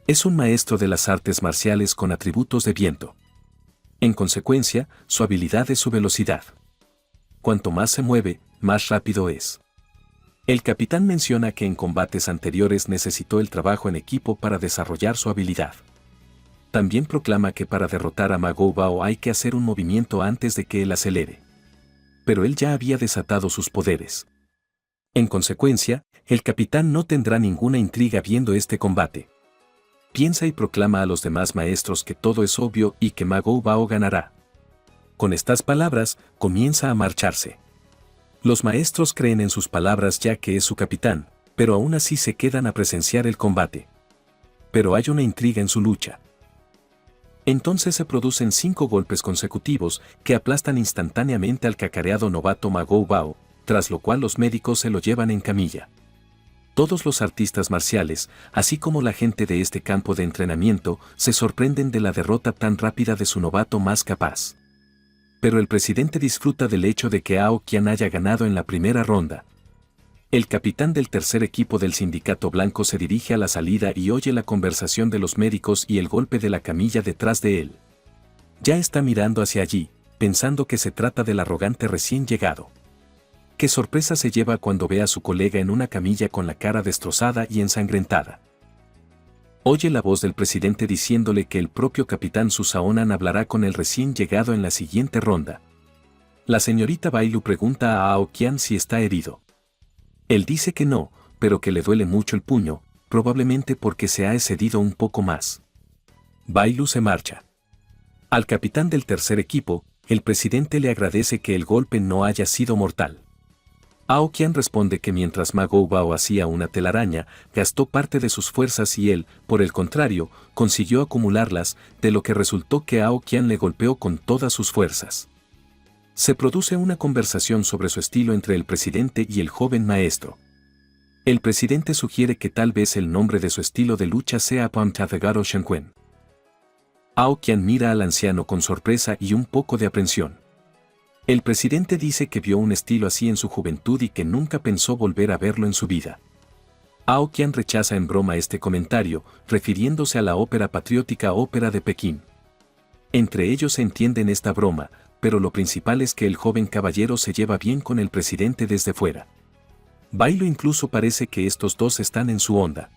Es un maestro de las artes marciales con atributos de viento. En consecuencia, su habilidad es su velocidad. Cuanto más se mueve, más rápido es. El capitán menciona que en combates anteriores necesitó el trabajo en equipo para desarrollar su habilidad. También proclama que para derrotar a Ma Goubao hay que hacer un movimiento antes de que él acelere. Pero él ya había desatado sus poderes. En consecuencia, el capitán no tendrá ninguna intriga viendo este combate. piensa y proclama a los demás maestros que todo es obvio y que Ma Gou-bao ganará. Con estas palabras, comienza a marcharse. Los maestros creen en sus palabras ya que es su capitán, pero aún así se quedan a presenciar el combate. Pero hay una intriga en su lucha. Entonces se producen 5 golpes consecutivos que aplastan instantáneamente al cacareado novato Ma Gou-bao, tras lo cual los médicos se lo llevan en camilla. Todos los artistas marciales, así como la gente de este campo de entrenamiento, se sorprenden de la derrota tan rápida de su novato más capaz. Pero el presidente disfruta del hecho de que Ao Qian haya ganado en la primera ronda. El capitán del tercer equipo del Sindicato Blanco se dirige a la salida y oye la conversación de los médicos y el golpe de la camilla detrás de él. Ya está mirando hacia allí, pensando que se trata del arrogante recién llegado. Qué sorpresa se lleva cuando ve a su colega en una camilla con la cara destrozada y ensangrentada. Oye la voz del presidente diciéndole que el propio capitán Susaonan hablará con el recién llegado en la siguiente ronda. La señorita Bailu pregunta a Ao Qian si está herido. Él dice que no, pero que le duele mucho el puño, probablemente porque se ha excedido un poco más. Bailu se marcha. Al capitán del tercer equipo, el presidente le agradece que el golpe no haya sido mortal. Ao Qian responde que mientras Ma Gou-bao hacía una telaraña, gastó parte de sus fuerzas y él, por el contrario, consiguió acumularlas, de lo que resultó que Ao Qian le golpeó con todas sus fuerzas. Se produce una conversación sobre su estilo entre el presidente y el joven maestro. El presidente sugiere que tal vez el nombre de su estilo de lucha sea Pamtadegaro Shenkwen. Ao Qian mira al anciano con sorpresa y un poco de aprensión. El presidente dice que vio un estilo así en su juventud y que nunca pensó volver a verlo en su vida. Ao Qian rechaza en broma este comentario, refiriéndose a la ópera patriótica Ópera de Pekín. Entre ellos se entienden esta broma, pero lo principal es que el joven caballero se lleva bien con el presidente desde fuera. Bailu incluso parece que estos dos están en su onda.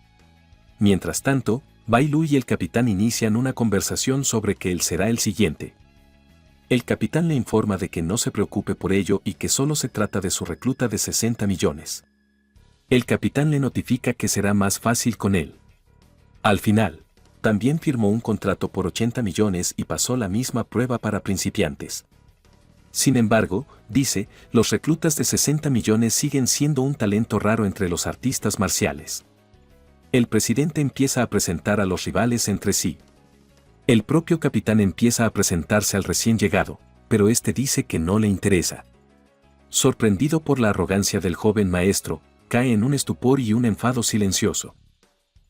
Mientras tanto, Bailu y el capitán inician una conversación sobre que él será el siguiente. El capitán le informa de que no se preocupe por ello y que solo se trata de su recluta de 60 millones. El capitán le notifica que será más fácil con él. Al final, también firmó un contrato por 80 millones y pasó la misma prueba para principiantes. Sin embargo, dice, los reclutas de 60 millones siguen siendo un talento raro entre los artistas marciales. El presidente empieza a presentar a los rivales entre sí. El propio capitán empieza a presentarse al recién llegado, pero este dice que no le interesa. Sorprendido por la arrogancia del joven maestro, cae en un estupor y un enfado silencioso.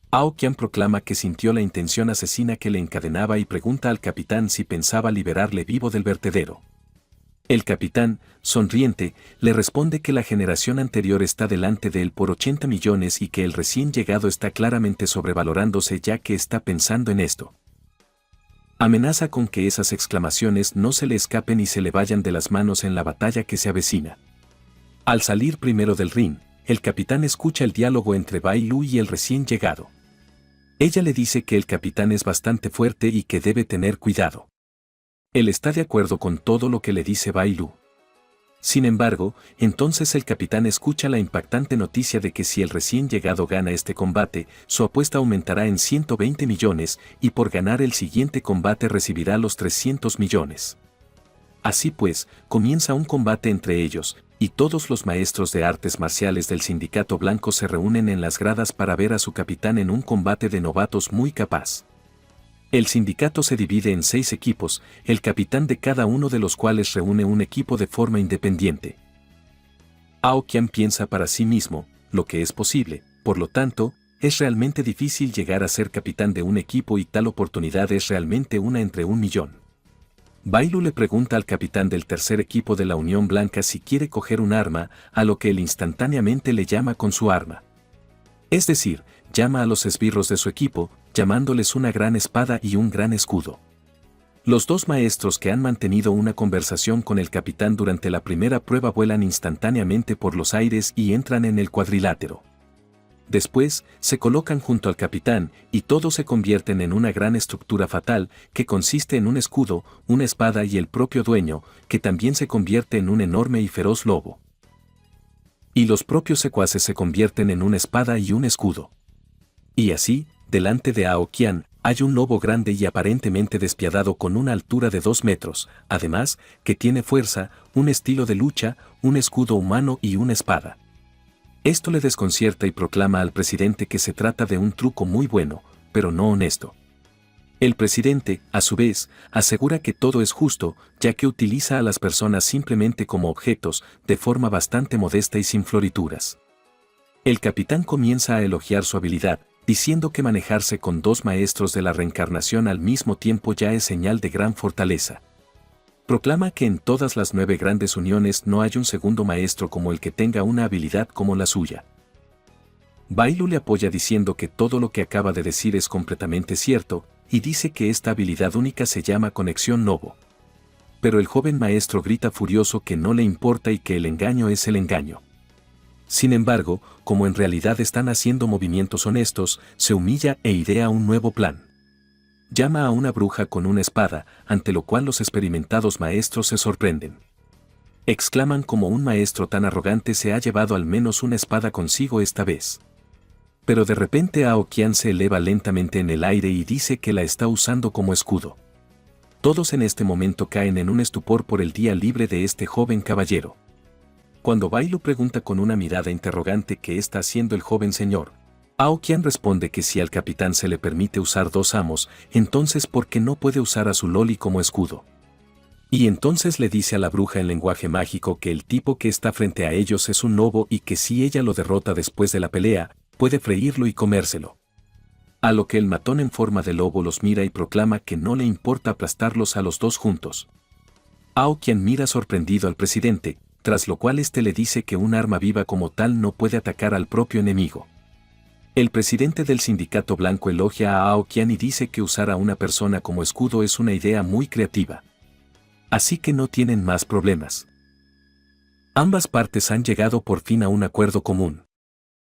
Ao Qian proclama que sintió la intención asesina que le encadenaba y pregunta al capitán si pensaba liberarle vivo del vertedero. El capitán, sonriente, le responde que la generación anterior está delante de él por 80 millones y que el recién llegado está claramente sobrevalorándose ya que está pensando en esto. Amenaza con que esas exclamaciones no se le escapen y se le vayan de las manos en la batalla que se avecina. Al salir primero del ring, el capitán escucha el diálogo entre Bailu y el recién llegado. Ella le dice que el capitán es bastante fuerte y que debe tener cuidado. Él está de acuerdo con todo lo que le dice Bailu. Sin embargo, entonces el capitán escucha la impactante noticia de que si el recién llegado gana este combate, su apuesta aumentará en 120 millones y por ganar el siguiente combate recibirá los 300 millones. Así pues, comienza un combate entre ellos, y todos los maestros de artes marciales del Sindicato Blanco se reúnen en las gradas para ver a su capitán en un combate de novatos muy capaz. El sindicato se divide en 6 equipos, el capitán de cada uno de los cuales reúne un equipo de forma independiente. Ao Qian piensa para sí mismo, lo que es posible, por lo tanto, es realmente difícil llegar a ser capitán de un equipo y tal oportunidad es realmente una entre 1.000.000. Bailu le pregunta al capitán del tercer equipo de la Unión Blanca si quiere coger un arma, a lo que él instantáneamente le llama con su arma. Es decir, llama a los esbirros de su equipo, llamándoles una gran espada y un gran escudo. Los dos maestros que han mantenido una conversación con el capitán durante la primera prueba vuelan instantáneamente por los aires y entran en el cuadrilátero. Después, se colocan junto al capitán y todos se convierten en una gran estructura fatal que consiste en un escudo, una espada y el propio dueño, que también se convierte en un enorme y feroz lobo. Y los propios secuaces se convierten en una espada y un escudo. Y así, delante de Aokian, hay un lobo grande y aparentemente despiadado con una altura de 2 metros, además, que tiene fuerza, un estilo de lucha, un escudo humano y una espada. Esto le desconcierta y proclama al presidente que se trata de un truco muy bueno, pero no honesto. El presidente, a su vez, asegura que todo es justo, ya que utiliza a las personas simplemente como objetos, de forma bastante modesta y sin florituras. El capitán comienza a elogiar su habilidad, diciendo que manejarse con 2 maestros de la reencarnación al mismo tiempo ya es señal de gran fortaleza. Proclama que en todas las 9 grandes uniones no hay un segundo maestro como el que tenga una habilidad como la suya. Bailu le apoya diciendo que todo lo que acaba de decir es completamente cierto, y dice que esta habilidad única se llama Conexión Novo. Pero el joven maestro grita furioso que no le importa y que el engaño es el engaño. Sin embargo, como en realidad están haciendo movimientos honestos, se humilla e idea un nuevo plan. Llama a una bruja con una espada, ante lo cual los experimentados maestros se sorprenden. Exclaman como un maestro tan arrogante se ha llevado al menos una espada consigo esta vez. Pero de repente Aokian se eleva lentamente en el aire y dice que la está usando como escudo. Todos en este momento caen en un estupor por el día libre de este joven caballero. Cuando Bailu pregunta con una mirada interrogante qué está haciendo el joven señor, Aokian responde que si al capitán se le permite usar 2 amos, entonces ¿por qué no puede usar a su loli como escudo? Y entonces le dice a la bruja en lenguaje mágico que el tipo que está frente a ellos es un lobo y que si ella lo derrota después de la pelea, puede freírlo y comérselo. A lo que el matón en forma de lobo los mira y proclama que no le importa aplastarlos a los 2 juntos. Aokian mira sorprendido al presidente, tras lo cual este le dice que un arma viva como tal no puede atacar al propio enemigo. El presidente del Sindicato Blanco elogia a Aokian y dice que usar a una persona como escudo es una idea muy creativa. Así que no tienen más problemas. Ambas partes han llegado por fin a un acuerdo común.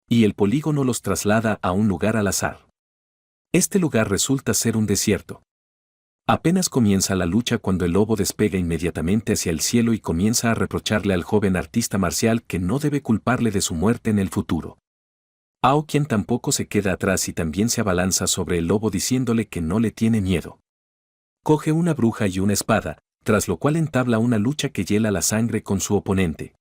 Y el polígono los traslada a un lugar al azar. Este lugar resulta ser un desierto. Apenas comienza la lucha cuando el lobo despega inmediatamente hacia el cielo y comienza a reprocharle al joven artista marcial que no debe culparle de su muerte en el futuro. Aokian tampoco se queda atrás y también se abalanza sobre el lobo diciéndole que no le tiene miedo. Coge una bruja y una espada, tras lo cual entabla una lucha que hiela la sangre con su oponente.